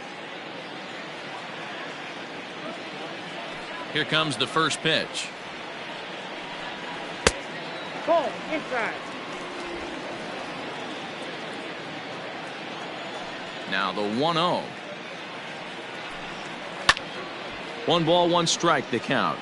Here comes the first pitch. Ball inside. Now the 1-0. 1 ball, 1 strike, the count.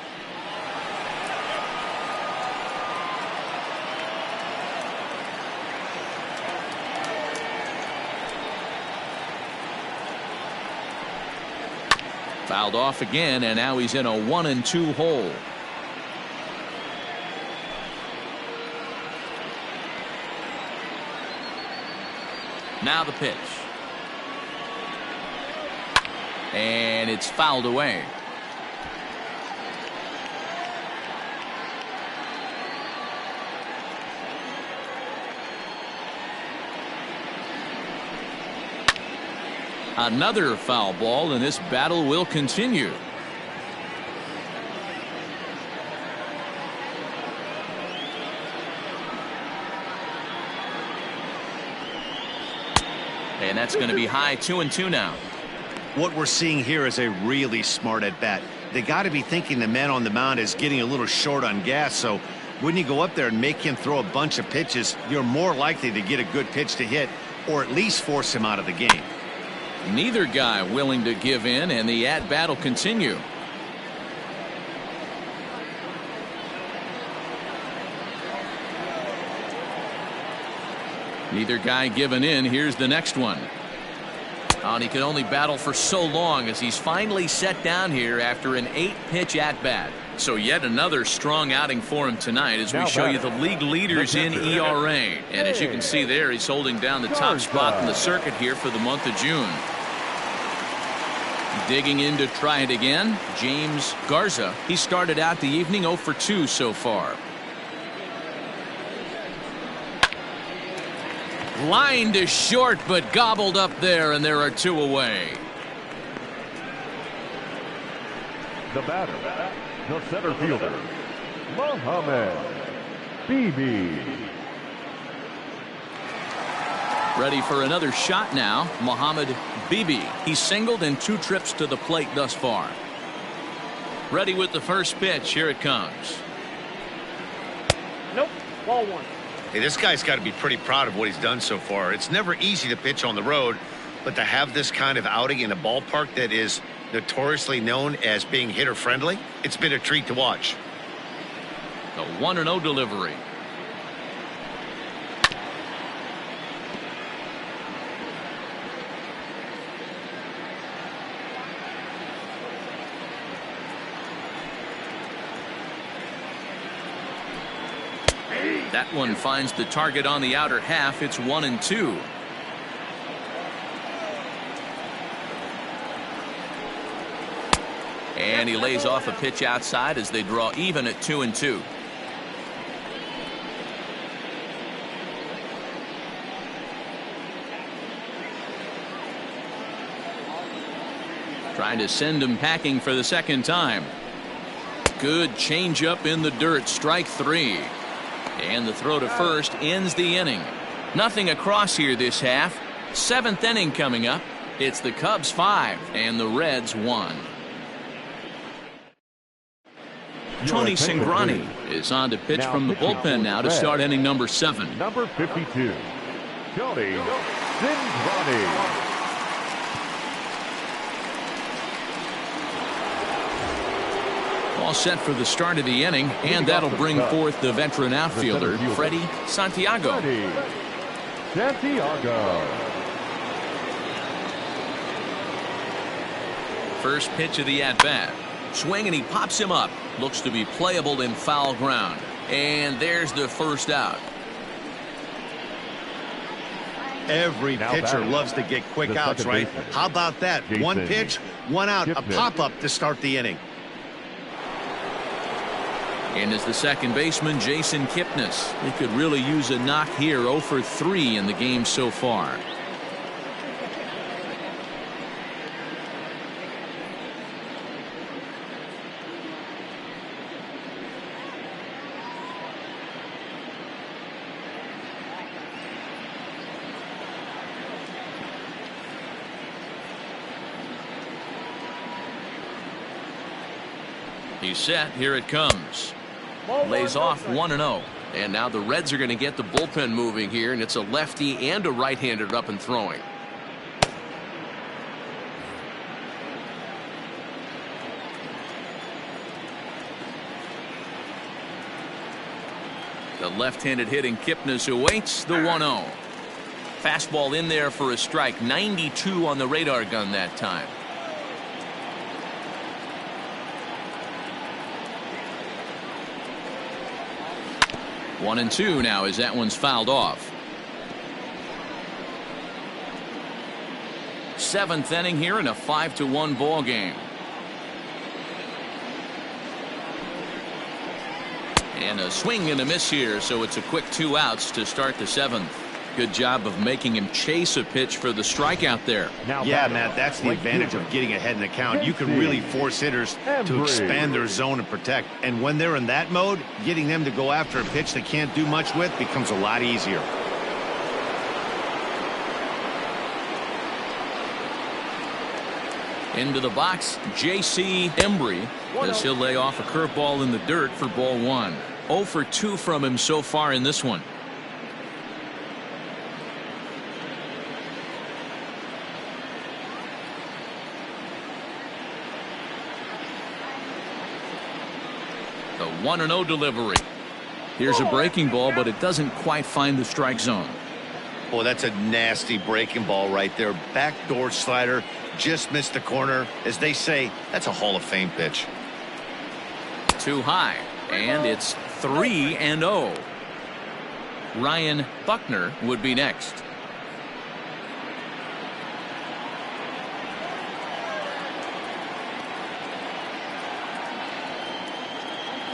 Fouled off again, and now he's in a 1-2 hole. Now the pitch. And it's fouled away. Another foul ball, and this battle will continue. And that's going to be high, 2-2 now. What we're seeing here is a really smart at bat. They got to be thinking the man on the mound is getting a little short on gas, so when you go up there and make him throw a bunch of pitches, you're more likely to get a good pitch to hit or at least force him out of the game. Neither guy willing to give in, and the at-bat will continue. Neither guy giving in. Here's the next one. Oh, and he can only battle for so long as he's finally set down here after an 8-pitch at-bat. So yet another strong outing for him tonight as we show you the league leaders in ERA. And as you can see there, he's holding down the top spot in the circuit here for the month of June. Digging in to try it again, James Garza. He started out the evening 0 for 2 so far. Line to short, but gobbled up there, and there are 2 away. The batter, the center fielder, Mohamed Bibi. Ready for another shot now, Mohamed Bibi. He's singled in 2 trips to the plate thus far. Ready with the first pitch. Here it comes. Nope. Ball 1. Hey, this guy's got to be pretty proud of what he's done so far. It's never easy to pitch on the road, but to have this kind of outing in a ballpark that is notoriously known as being hitter-friendly, it's been a treat to watch. The 1-0 delivery. That one finds the target on the outer half. It's 1-2. And he lays off a pitch outside as they draw even at 2-2. Trying to send him packing for the second time. Good changeup in the dirt. Strike 3. And the throw to first ends the inning. Nothing across here this half. 7th inning coming up. It's the Cubs 5 and the Reds 1. Tony Cingrani is on to pitch from the bullpen now to start inning number 7. Number 52, Tony Cingrani. All set for the start of the inning, and that'll bring forth the veteran outfielder, Freddie Santiago. First pitch of the at-bat. Swing, and he pops him up. Looks to be playable in foul ground. And there's the first out. Every pitcher loves to get quick outs, right? How about that? One pitch, one out, a pop-up to start the inning. And as the second baseman, Jason Kipnis. He could really use a knock here. 0 for 3 in the game so far. He's set. Here it comes. Lays off 1-0. And now the Reds are going to get the bullpen moving here, and it's a lefty and a right-hander up and throwing. The left-handed hitting Kipnis awaits the 1-0. Fastball in there for a strike. 92 on the radar gun that time. One and two now as that one's fouled off. 7th inning here in a 5-1 ball game. And a swing and a miss here, so it's a quick 2 outs to start the 7th. Good job of making him chase a pitch for the strikeout there. Yeah, Matt, that's the advantage of getting ahead in the count. You can really force hitters to expand their zone and protect. And when they're in that mode, getting them to go after a pitch they can't do much with becomes a lot easier. Into the box, J.C. Embry, as he'll lay off a curveball in the dirt for ball 1. 0 for 2 from him so far in this one. The 1-0 delivery. Here's a breaking ball, but it doesn't quite find the strike zone. Oh, that's a nasty breaking ball right there. Backdoor slider, just missed the corner. As they say, that's a Hall of Fame pitch. Too high, and it's 3-0. Ryan Buckner would be next.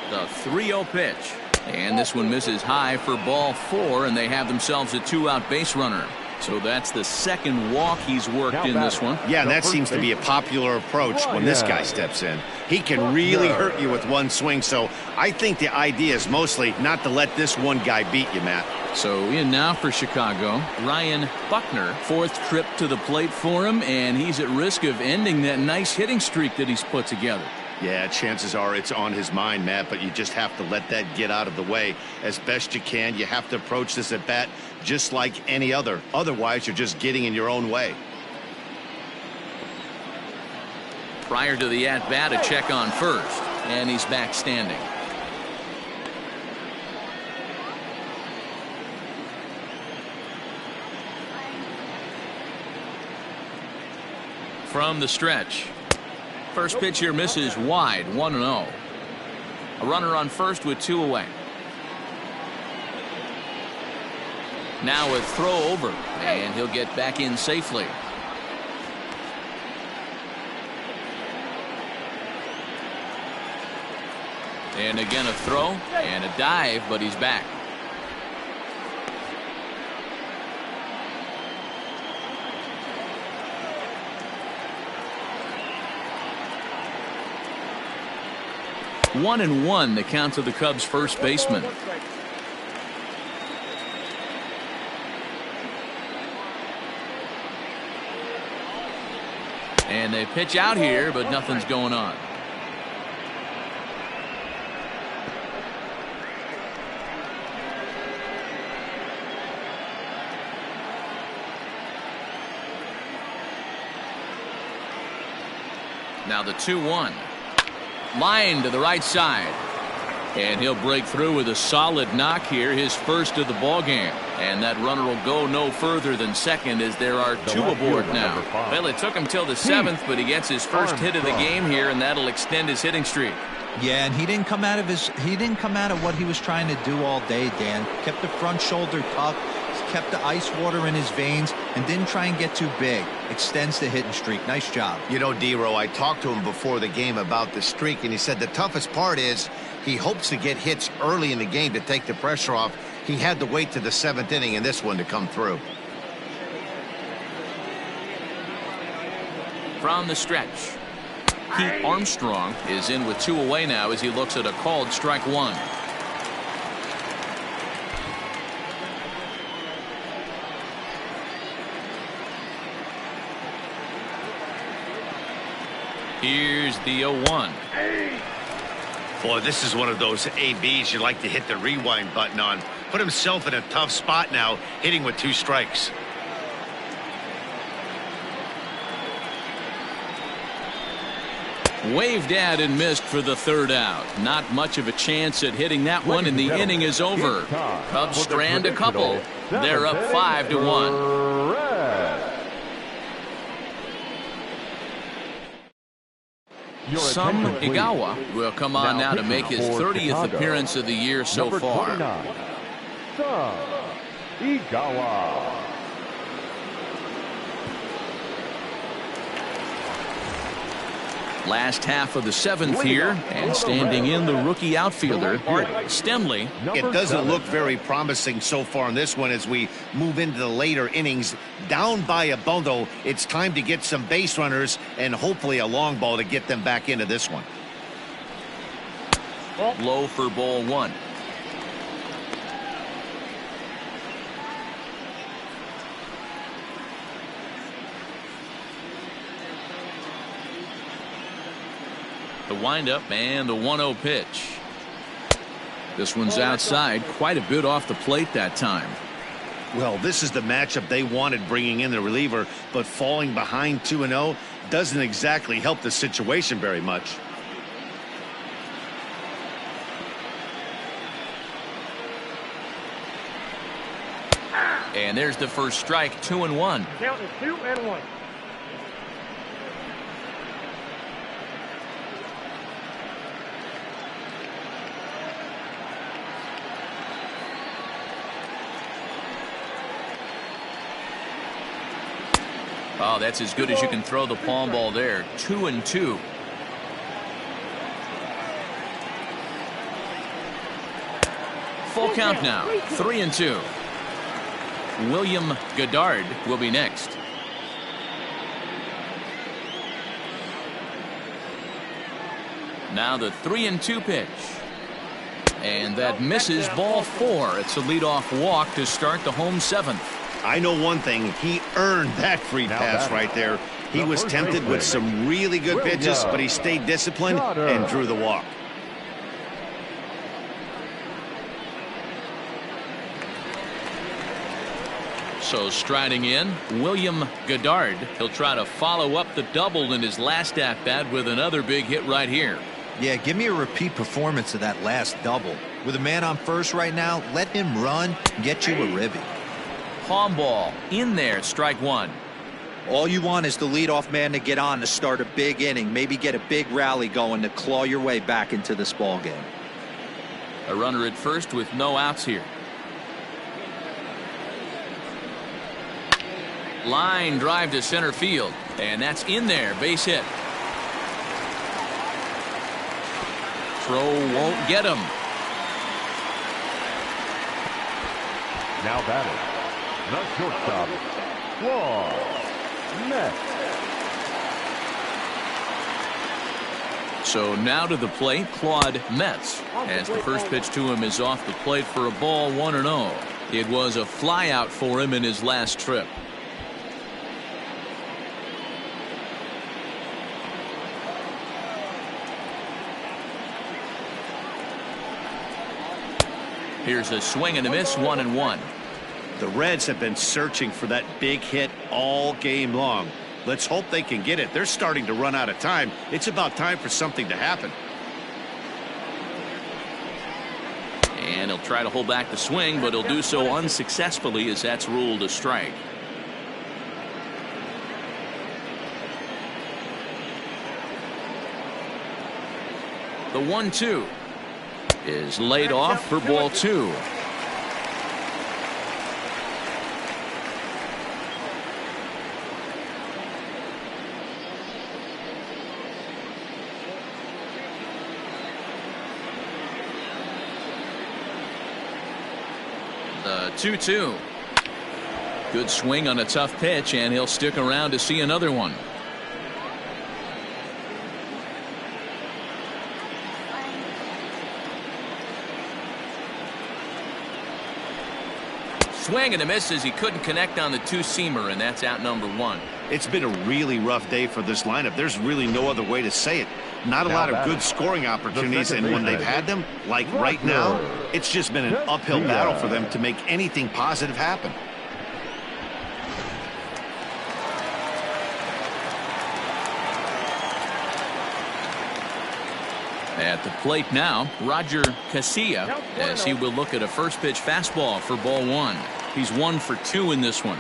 The 3-0 pitch. And this one misses high for ball 4, and they have themselves a 2-out base runner. So that's the second walk he's worked in this one. Yeah, and that seems to be a popular approach when this guy steps in. He can really hurt you with one swing, so I think the idea is mostly not to let this one guy beat you, Matt. So in now for Chicago, Ryan Buckner, 4th trip to the plate for him, and he's at risk of ending that nice hitting streak that he's put together. Yeah, chances are it's on his mind, Matt, but you just have to let that get out of the way as best you can. You have to approach this at bat just like any other. Otherwise, you're just getting in your own way. Prior to the at-bat, a check on first, and he's back standing. From the stretch. First pitch here misses wide, 1-0. A runner on first with 2 away. Now a throw over, and he'll get back in safely. And again a throw and a dive, but he's back. 1-1 the count to the Cubs first baseman. And they pitch out here, but nothing's going on. Now the 2-1. Line to the right side. And he'll break through with a solid knock here, his first of the ball game. And that runner will go no further than second as there are two aboard now. Well, it took him till the 7th, but he gets his first hit of the game here, and that'll extend his hitting streak. Yeah, and he didn't come out of what he was trying to do all day, Dan. Kept the front shoulder tucked, kept the ice water in his veins, and didn't try and get too big. Extends the hitting streak. Nice job. You know, D-Row, I talked to him before the game about the streak, and he said the toughest part is he hopes to get hits early in the game to take the pressure off. He had to wait to the 7th inning in this one to come through. From the stretch, Pete Armstrong is in with 2 away now as he looks at a called strike 1. Here's the 0-1. Boy, this is one of those ABs you like to hit the rewind button on. Put himself in a tough spot now, hitting with 2 strikes. Waved at and missed for the 3rd out. Not much of a chance at hitting that one, and the inning is over. Cubs strand a couple. They're up 5-1. Some Igawa will come on now to make his 30th appearance of the year so far. Some Igawa. Last half of the 7th here, and standing in the rookie outfielder, Art Stemley. It doesn't look very promising so far in this one as we move into the later innings. Down by a bundle, it's time to get some base runners and hopefully a long ball to get them back into this one. Low for ball 1. The windup and the 1-0 pitch. This one's outside, quite a bit off the plate that time. Well, this is the matchup they wanted, bringing in the reliever, but falling behind 2-0 doesn't exactly help the situation very much. And there's the first strike, 2-1. Count is 2-1. Oh, that's as good as you can throw the palm ball there. 2-2. Full count now. 3-2. William Goddard will be next. Now the 3-2 pitch. And that misses, ball 4. It's a leadoff walk to start the home 7th. I know one thing, he earned that free pass right there. He was tempted with some really good pitches, but he stayed disciplined and drew the walk. So striding in, William Goddard. He'll try to follow up the double in his last at-bat with another big hit right here. Yeah, give me a repeat performance of that last double. With a man on first right now, let him run and get you a ribby. Palm ball in there, strike 1. All you want is the leadoff man to get on to start a big inning, maybe get a big rally going to claw your way back into this ball game. A runner at first with no outs here. Line drive to center field, and that's in there, base hit. Throw won't get him. Now batting, the shortstop, Claude Met. So now to the plate, Claude Metz, as the first pitch to him is off the plate for a ball, 1-0. It was a flyout for him in his last trip. Here's a swing and a miss, 1-1. The Reds have been searching for that big hit all game long. Let's hope they can get it. They're starting to run out of time. It's about time for something to happen. And he'll try to hold back the swing, but he'll do so unsuccessfully as that's ruled a strike. The 1-2 is laid off for ball 2. The 2-2. Good swing on a tough pitch, and he'll stick around to see another one. Swing and a miss as he couldn't connect on the two-seamer, and that's out number 1. It's been a really rough day for this lineup. There's really no other way to say it. Not a lot of good scoring opportunities, and when they've had them, like right now, it's just been an uphill battle for them to make anything positive happen. At the plate now, Roger Casilla, as he will look at a first pitch fastball for ball 1. He's 1 for 2 in this one.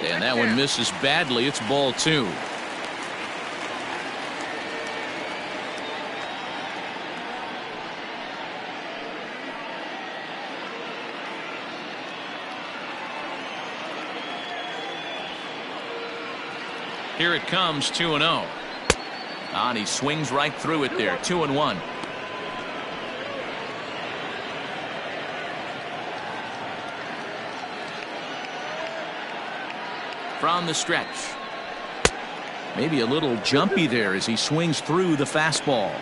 And that one misses badly. It's ball 2. Here it comes, 2-0. And he swings right through it there, 2-1. From the stretch. Maybe a little jumpy there as he swings through the fastball.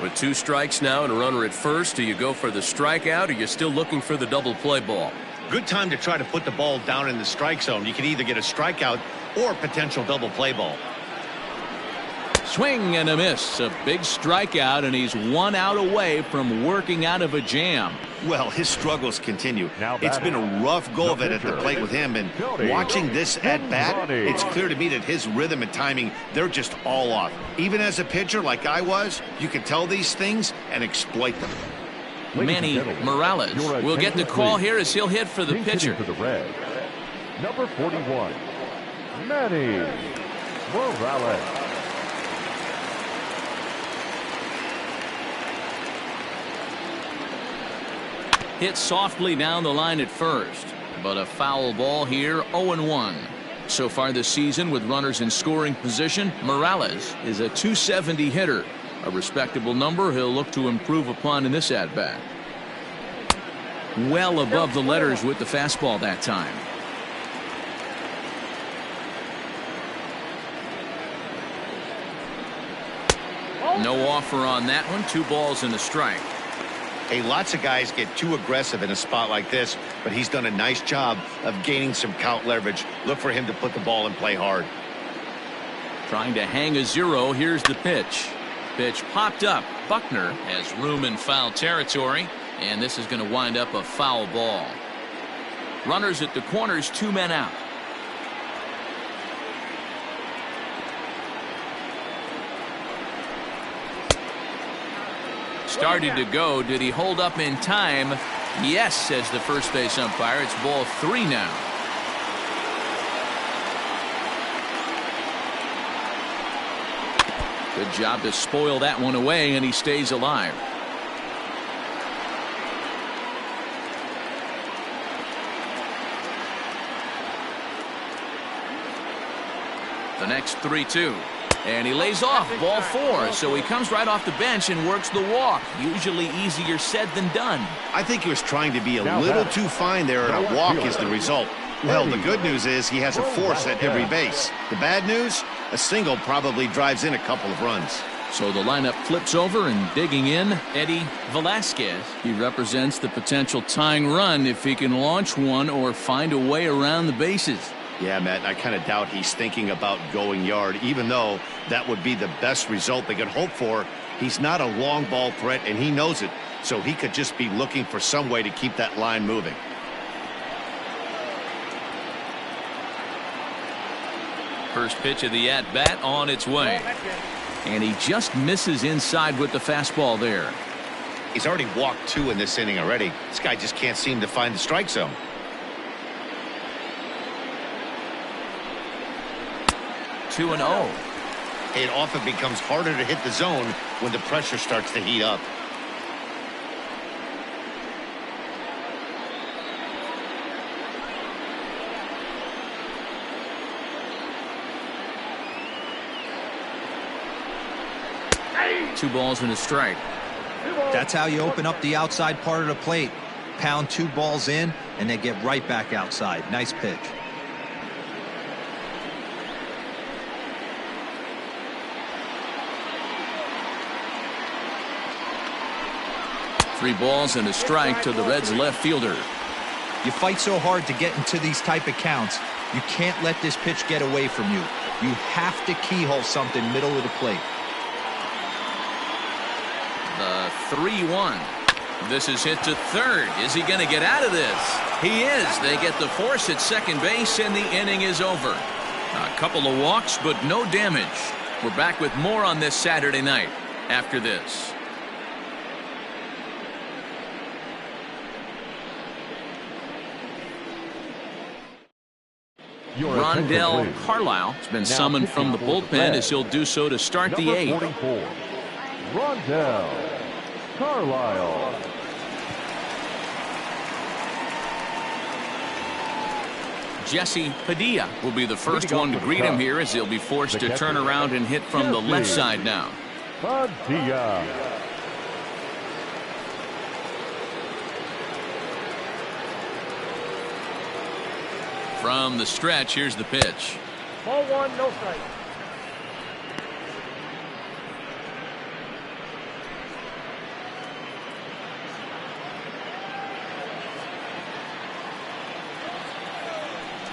With 2 strikes now and a runner at first, do you go for the strikeout or you're still looking for the double play ball? Good time to try to put the ball down in the strike zone. You can either get a strikeout or potential double play ball. Swing and a miss. A big strikeout, and he's 1 out away from working out of a jam. Well, his struggles continue. It's been a rough go of it at the plate with him, and watching this at bat, it's clear to me that his rhythm and timing, they're just all off. Even as a pitcher like I was, you can tell these things and exploit them. Manny Morales will get the call here as he'll hit for the pitcher. For the Reds, number 41, Manny Morales. Hit softly down the line at first, but a foul ball here, 0-1. So far this season with runners in scoring position, Morales is a .270 hitter. A respectable number he'll look to improve upon in this at-bat. Well above the letters with the fastball that time. No offer on that one. 2 balls and a strike. Hey, lots of guys get too aggressive in a spot like this, but he's done a nice job of gaining some count leverage. Look for him to put the ball in play hard. Trying to hang a 0. Here's the pitch. Pitch popped up. Buckner has room in foul territory, and this is going to wind up a foul ball. Runners at the corners, 2 men out. Started to go. Did he hold up in time? Yes, says the first base umpire. It's ball 3 now. Good job to spoil that one away, and he stays alive. The next 3-2. And he lays off ball 4, so he comes right off the bench and works the walk. Usually easier said than done. I think he was trying to be a little too fine there, and a walk is the result. Well, the good news is he has a force at every base. The bad news, a single probably drives in a couple of runs. So the lineup flips over, and digging in, Eddie Velasquez. He represents the potential tying run if he can launch one or find a way around the bases. Yeah, Matt, I kind of doubt he's thinking about going yard, even though that would be the best result they could hope for. He's not a long ball threat, and he knows it, so he could just be looking for some way to keep that line moving. First pitch of the at-bat on its way. And he just misses inside with the fastball there. He's already walked 2 in this inning already. This guy just can't seem to find the strike zone. 2-0. It often becomes harder to hit the zone when the pressure starts to heat up. Two balls and a strike. That's how you open up the outside part of the plate. Pound 2 balls in, and then get right back outside. Nice pitch. Three balls and a strike to the Reds left fielder. You fight so hard to get into these type of counts. You can't let this pitch get away from you. You have to keyhole something middle of the plate. The 3-1. This is hit to third. Is he going to get out of this? He is. They get the force at second base, and the inning is over. A couple of walks, but no damage. We're back with more on this Saturday night after this. Rondell Carlisle has been summoned from the bullpen, as he'll do so to start the 8th. 44, Rondell Carlisle. Jesse Padilla will be the first one to greet him here, as he'll be forced to turn around and hit from the left side now. Padilla. From the stretch, here's the pitch. Ball 1, no strike.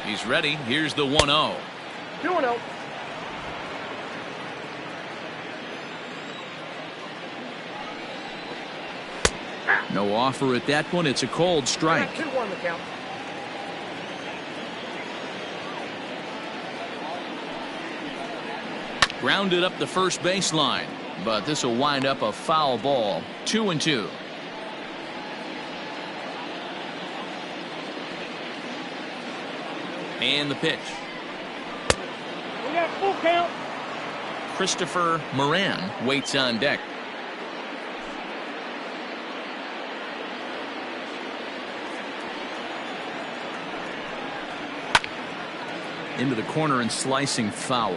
He's ready. Here's the 1-0. 2-0. No offer at that one. It's a cold strike. 2-1 the count. Grounded up the first baseline, but this will wind up a foul ball. 2-2. And the pitch. We got full count. Christopher Moran waits on deck. Into the corner and slicing foul.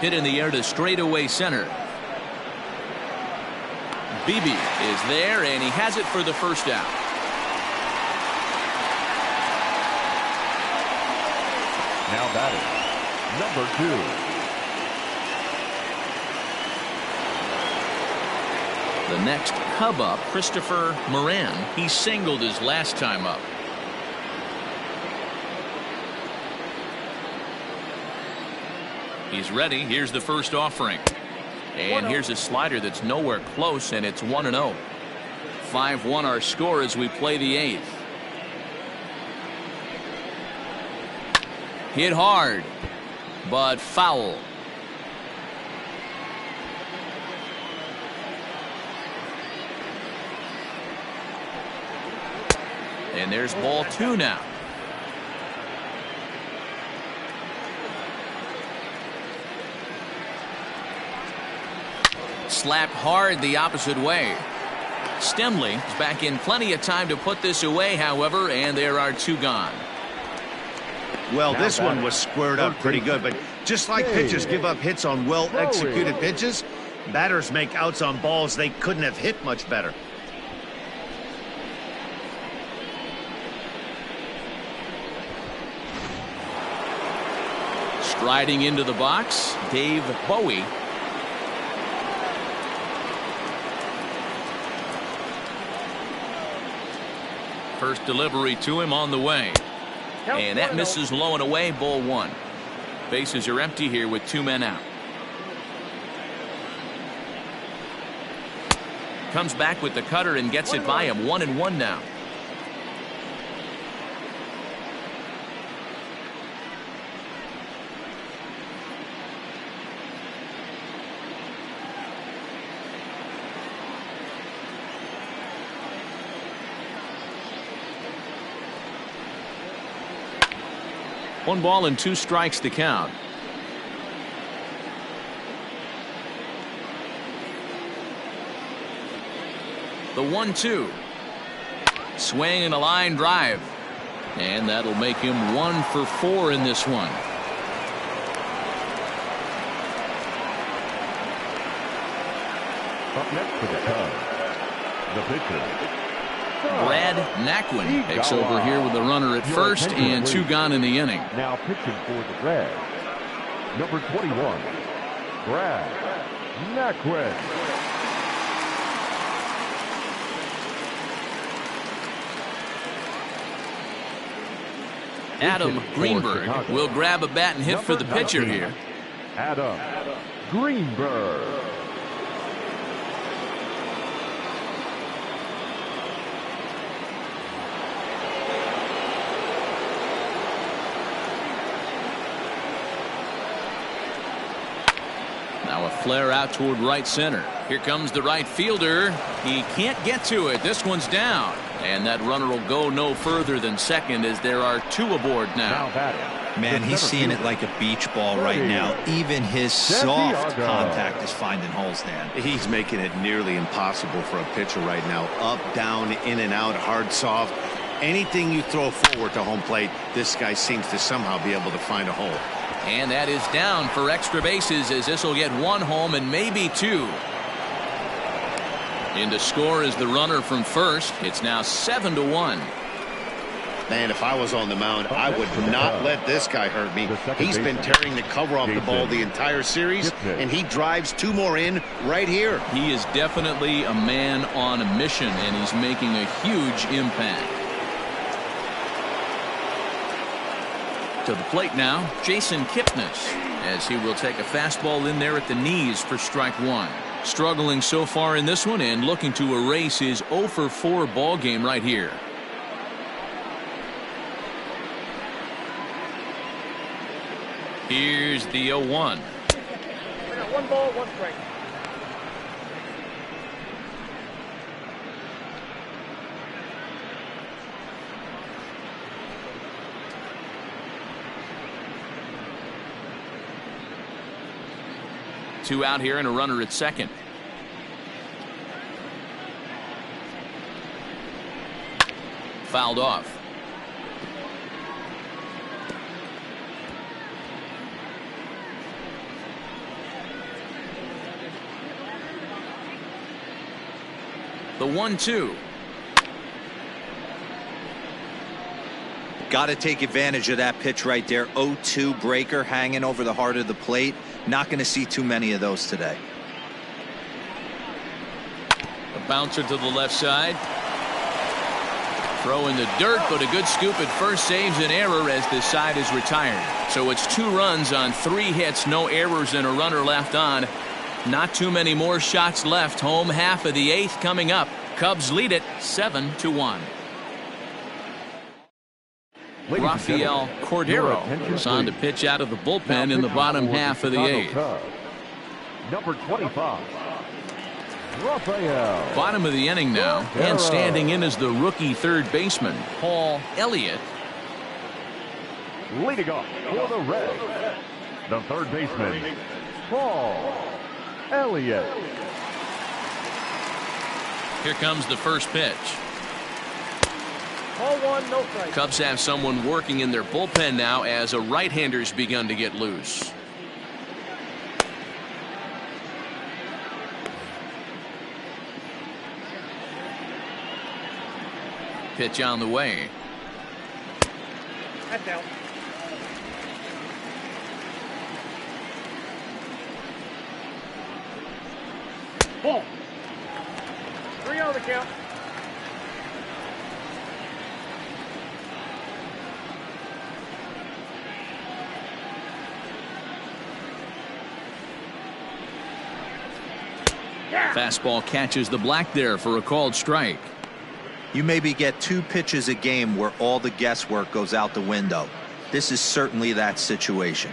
Hit in the air to straightaway center. Beebe is there, and he has it for the first out. Now batting, number 2. The next Cub up, Christopher Moran. He singled his last time up. He's ready. Here's the first offering. And here's a slider that's nowhere close, and it's 1-0. 5-1 our score as we play the 8th. Hit hard, but foul. And there's ball 2 now. Slapped hard the opposite way. Stemley is back in plenty of time to put this away, however, and there are 2 gone. Well, this one was squared up pretty good, but just like pitchers give up hits on well-executed pitches, batters make outs on balls they couldn't have hit much better. Striding into the box, Dave Bowie. First delivery to him on the way. And that misses low and away, ball 1. Bases are empty here with 2 men out. Comes back with the cutter and gets it by him. 1-1 now. One ball and 2 strikes to count. The 1-2. Swing and a line drive. And that'll make him 1 for 4 in this one. Up next for the Cubs, the pitcher, Brad Naquin takes over here with a runner at first and 2 gone in the inning. Now pitching for the Reds, number 21, Brad Naquin. Adam Greenberg will grab a bat and hit for the pitcher here. Adam Greenberg. Now a flare out toward right center. Here comes the right fielder. He can't get to it. This one's down. And that runner will go no further than second as there are 2 aboard now. Man, he's seeing it like a beach ball right now. Even his soft contact is finding holes, Dan. He's making it nearly impossible for a pitcher right now. Up, down, in and out, hard, soft. Anything you throw forward to home plate, this guy seems to somehow be able to find a hole. And that is down for extra bases as this will get 1 home and maybe 2. In to score is the runner from first. It's now 7-1. Man, if I was on the mound, I would not let this guy hurt me. He's been tearing the cover off the ball the entire series, and he drives 2 more in right here. He is definitely a man on a mission, and he's making a huge impact. To the plate now, Jason Kipnis, as he will take a fastball in there at the knees for strike 1. Struggling so far in this one and looking to erase his 0 for 4 ball game right here. Here's the 0-1. We got 1 ball, 1 strike. Two out here and a runner at second. Fouled off. The 1-2. Got to take advantage of that pitch right there. 0-2 breaker hanging over the heart of the plate. Not going to see too many of those today. A bouncer to the left side. Throw in the dirt, but a good scoop at first saves an error as this side is retired. So it's 2 runs on 3 hits, no errors, and a runner left on. Not too many more shots left. Home half of the 8th coming up. Cubs lead it 7-1. Rafael Cordero is on to pitch out of the bullpen in the bottom half of the 8th. Number 25, Rafael. Bottom of the inning now, and standing in is the rookie third baseman, Paul Elliott. Leading off for the Reds, the third baseman, Paul Elliott. Here comes the first pitch. Ball 1, no strike. Cubs have someone working in their bullpen now as a right-hander's begun to get loose. Pitch on the way. That's out. Ball. 3 on the count. Fastball catches the black there for a called strike. You maybe get 2 pitches a game where all the guesswork goes out the window. This is certainly that situation.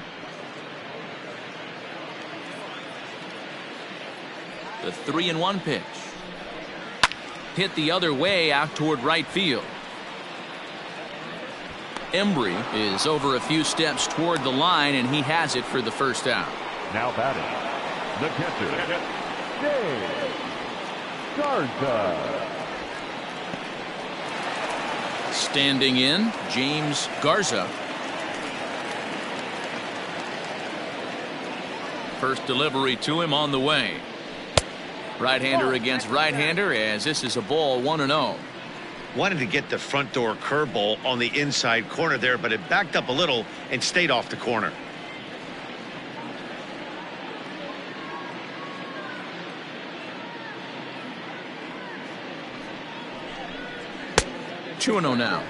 The 3-1 pitch. Hit the other way out toward right field. Embry is over a few steps toward the line, and he has it for the first out. Now batting, the catcher, James Garza. Standing in, James Garza. First delivery to him on the way. Right-hander against right-hander, as this is a ball 1-0. Wanted to get the front door curveball on the inside corner there, but it backed up a little and stayed off the corner. Two 2-0 now.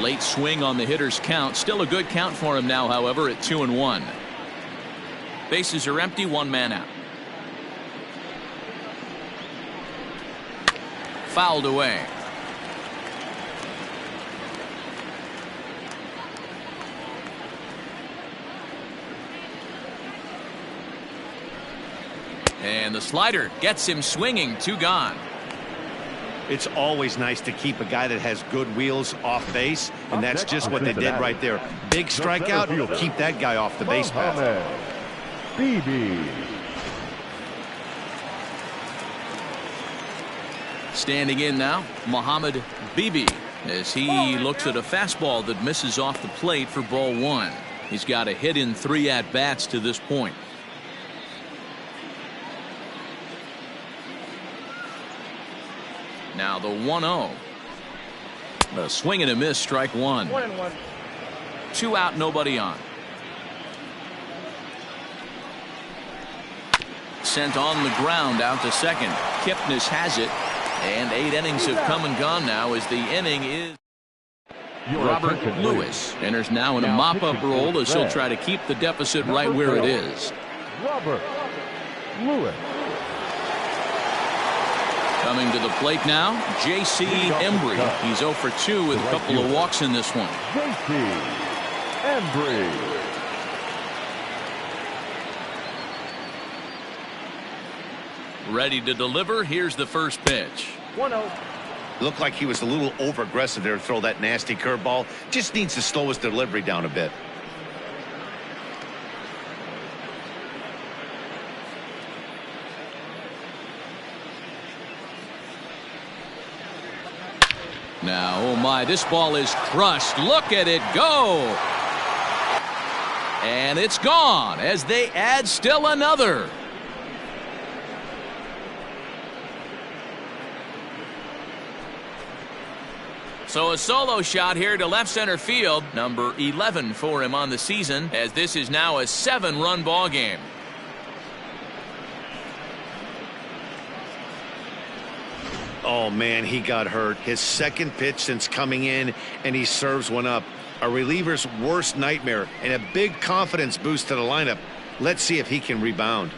Late swing on the hitter's count. Still a good count for him now, however, at 2-1. Bases are empty, 1 man out. Fouled away. And the slider gets him swinging. 2 gone. It's always nice to keep a guy that has good wheels off base, and that's just what they did right there. Big strikeout, keep that guy off the base path. BB. Standing in now, Mohamed Bibi, as he looks at a fastball that misses off the plate for ball 1. He's got a hit in 3 at-bats to this point. Now the 1-0. A swing and a miss, strike 1. 1-1. 2 out, nobody on. Sent on the ground out to second. Kipnis has it, and 8 innings have come and gone now as the inning is. Robert Lewis enters now in a mop-up role as he'll try to keep the deficit right where it is. Robert Lewis. Coming to the plate now, J.C. Embry. He's 0 for 2 with a couple of walks in this one. J.C. Embry. Ready to deliver. Here's the first pitch. 1-0. Looked like he was a little over-aggressive there to throw that nasty curveball. Just needs to slow his delivery down a bit. Now, oh my, this ball is crushed. Look at it go. And it's gone as they add still another. So a solo shot here to left center field. Number 11 for him on the season, as this is now a 7-run ball game. Oh, man, he got hurt. His second pitch since coming in, and he serves one up. A reliever's worst nightmare and a big confidence boost to the lineup. Let's see if he can rebound.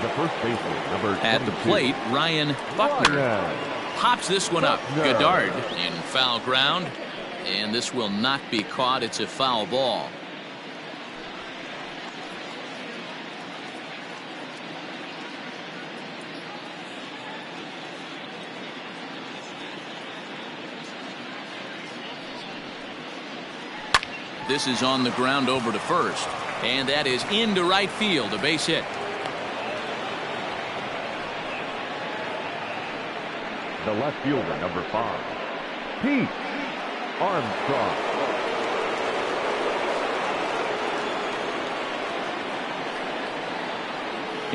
The first baseman, number 22. At the plate, Ryan Buckner Ryan. pops this one up. Buckner. Goddard in foul ground, and this will not be caught. It's a foul ball. This is on the ground over to first. And that is into right field, a base hit. The left fielder, number 5, Pete Armstrong.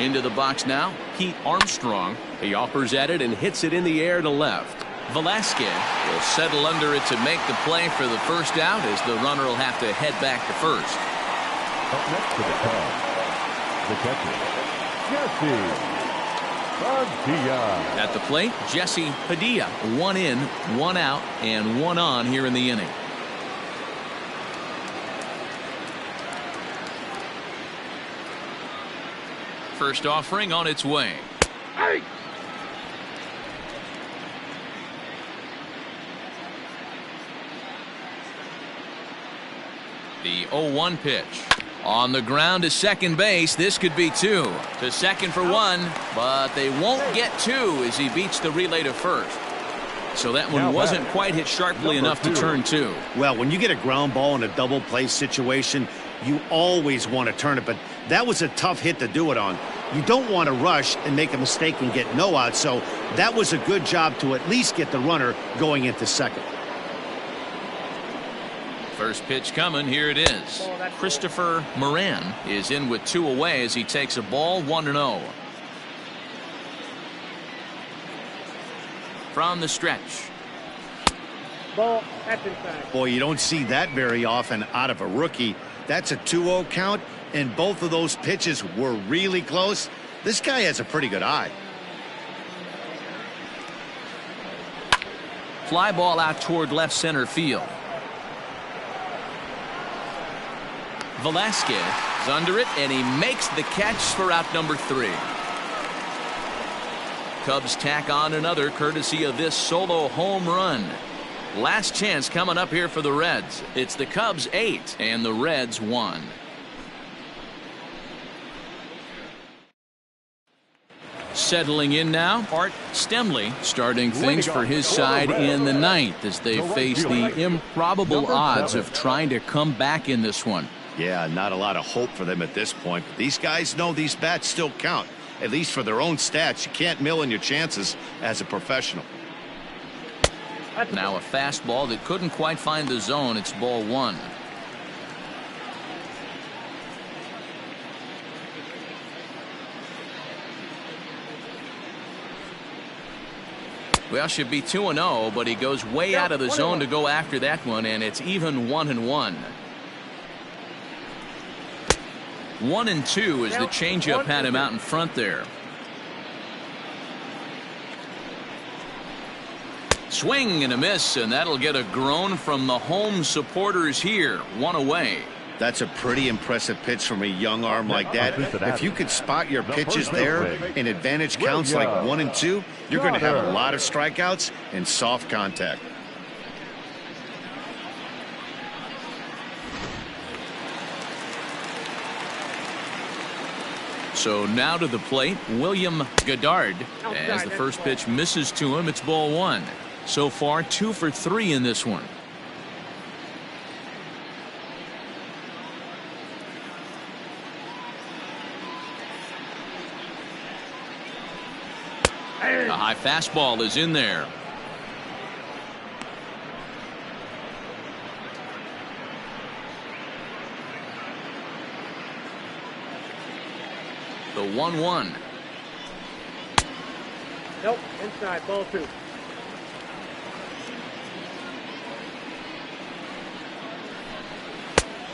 Into the box now, Pete Armstrong. He offers at it and hits it in the air to left. Velasquez will settle under it to make the play for the first out, as the runner will have to head back to first. Up next to the Cubs, the catcher, Jesse Padilla. At the plate, Jesse Padilla. 1 in, 1 out, and 1 on here in the inning. First offering on its way. Hey! The 0-1 pitch. On the ground to second base. This could be 2. To second for 1, but they won't get 2 as he beats the relay to first. So that one wasn't quite hit sharply enough to turn 2. Well, when you get a ground ball in a double play situation, you always want to turn it, but that was a tough hit to do it on. You don't want to rush and make a mistake and get no out, so that was a good job to at least get the runner going into second. First pitch coming. Here it is. Christopher Moran is in with 2 away as he takes a ball 1-0. From the stretch. Ball, that's inside. Boy, you don't see that very often out of a rookie. That's a 2-0 count, and both of those pitches were really close. This guy has a pretty good eye. Fly ball out toward left center field. Velasquez is under it, and he makes the catch for out number 3. Cubs tack on another courtesy of this solo home run. Last chance coming up here for the Reds. It's the Cubs 8 and the Reds 1. Settling in now, Art Stemley starting things for his side in the 9th as they face the improbable odds of trying to come back in this one. Yeah, not a lot of hope for them at this point, but these guys know these bats still count, at least for their own stats. You can't mill in your chances as a professional. Now a fastball that couldn't quite find the zone. It's ball 1. Well, should be 2-0, but he goes way out of the zone to go after that one, and it's even 1-1. 1-2 as the changeup had him out in front there. Swing and a miss, and that'll get a groan from the home supporters here. 1 away. That's a pretty impressive pitch from a young arm like that. If you could spot your pitches there in advantage counts like 1 and 2, you're going to have a lot of strikeouts and soft contact. So now to the plate, William Goddard. As the first pitch misses to him, it's ball 1. So far, 2 for 3 in this one. A high fastball is in there. The 1-1. Nope, inside, ball 2.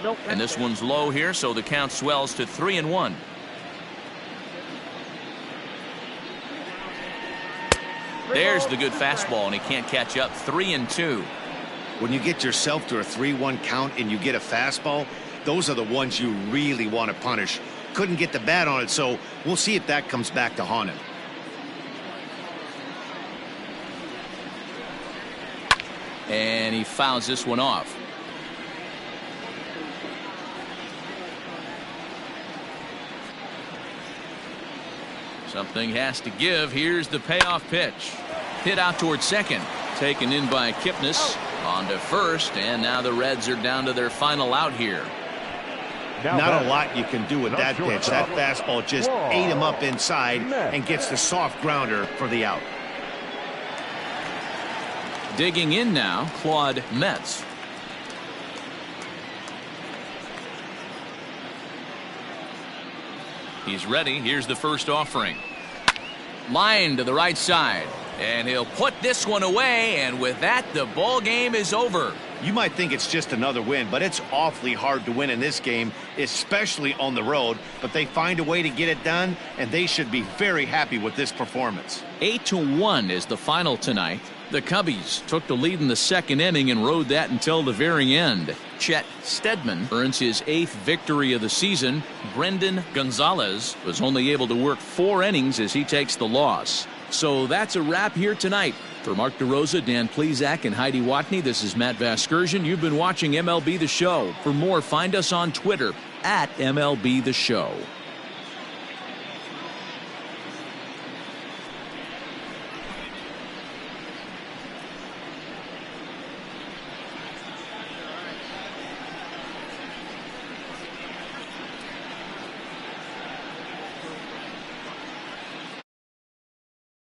Nope. And this one's low here, so the count swells to 3-1. There's the good fastball, and he can't catch up. 3-2. When you get yourself to a 3-1 count and you get a fastball, those are the ones you really want to punish. Couldn't get the bat on it, so we'll see if that comes back to haunt him. And he fouls this one off. Something has to give. Here's the payoff pitch. Hit out towards second. Taken in by Kipnis. On to first, and now the Reds are down to their final out here. Not a lot you can do with that pitch. That fastball just ate him up inside and gets the soft grounder for the out. Digging in now, Claude Metz. He's ready. Here's the first offering. Line to the right side. And he'll put this one away, and with that, the ball game is over. You might think it's just another win, but it's awfully hard to win in this game, especially on the road. But they find a way to get it done, and they should be very happy with this performance. 8-1 is the final tonight. The Cubbies took the lead in the second inning and rode that until the very end. Chet Steadman earns his 8th victory of the season. Brendan Gonzalez was only able to work 4 innings as he takes the loss. So that's a wrap here tonight. For Mark DeRosa, Dan Plesac, and Heidi Watney, this is Matt Vasgersian. You've been watching MLB The Show. For more, find us on Twitter @MLB The Show.